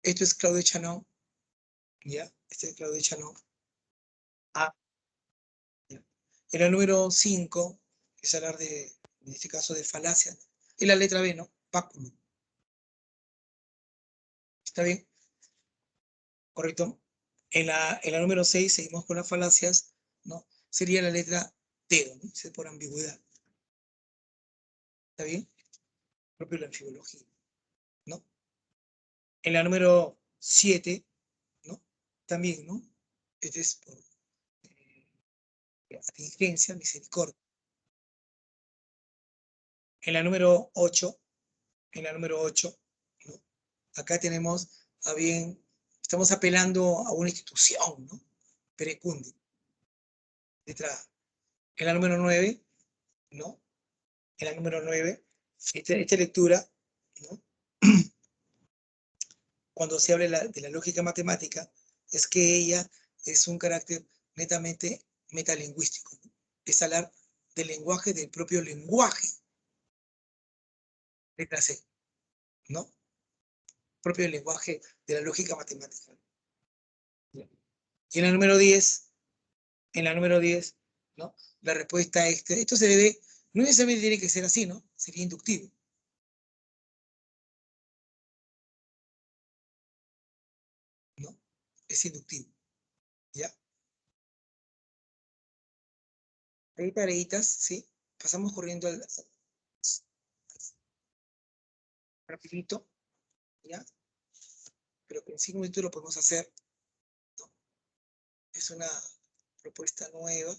Esto es Claude Chanot, ¿ya? Este es Claude Chanot. A. ¿Ya? En la número 5, es hablar de, en este caso, de falacia. Es la letra B, ¿no? Báculo. ¿Está bien? ¿Correcto? En la número 6 seguimos con las falacias, ¿no? Sería la letra dedo, ¿no? Es por ambigüedad. ¿Está bien? Propio de la anfibología, ¿no? En la número 7, ¿no? También, ¿no? Este es por atingencia, misericordia. En la número 8, ¿no? Acá tenemos a bien, estamos apelando a una institución, ¿no? Perecundi, letra A. En la número 9, ¿no? En la número 9, esta lectura, ¿no? Cuando se habla de la lógica matemática, es que ella es un carácter netamente metalingüístico, ¿no? Es hablar del lenguaje, del propio lenguaje, letra C, ¿no? Propio del lenguaje de la lógica matemática. Y en la número 10, ¿no? La respuesta es que esto se debe, no necesariamente tiene que ser así, ¿no? Sería inductivo. ¿No? Es inductivo, ¿ya? Hay tareitas, ¿sí? Pasamos corriendo rapidito, ¿ya? Pero que en 5 minutos lo podemos hacer, ¿no? Es una propuesta nueva.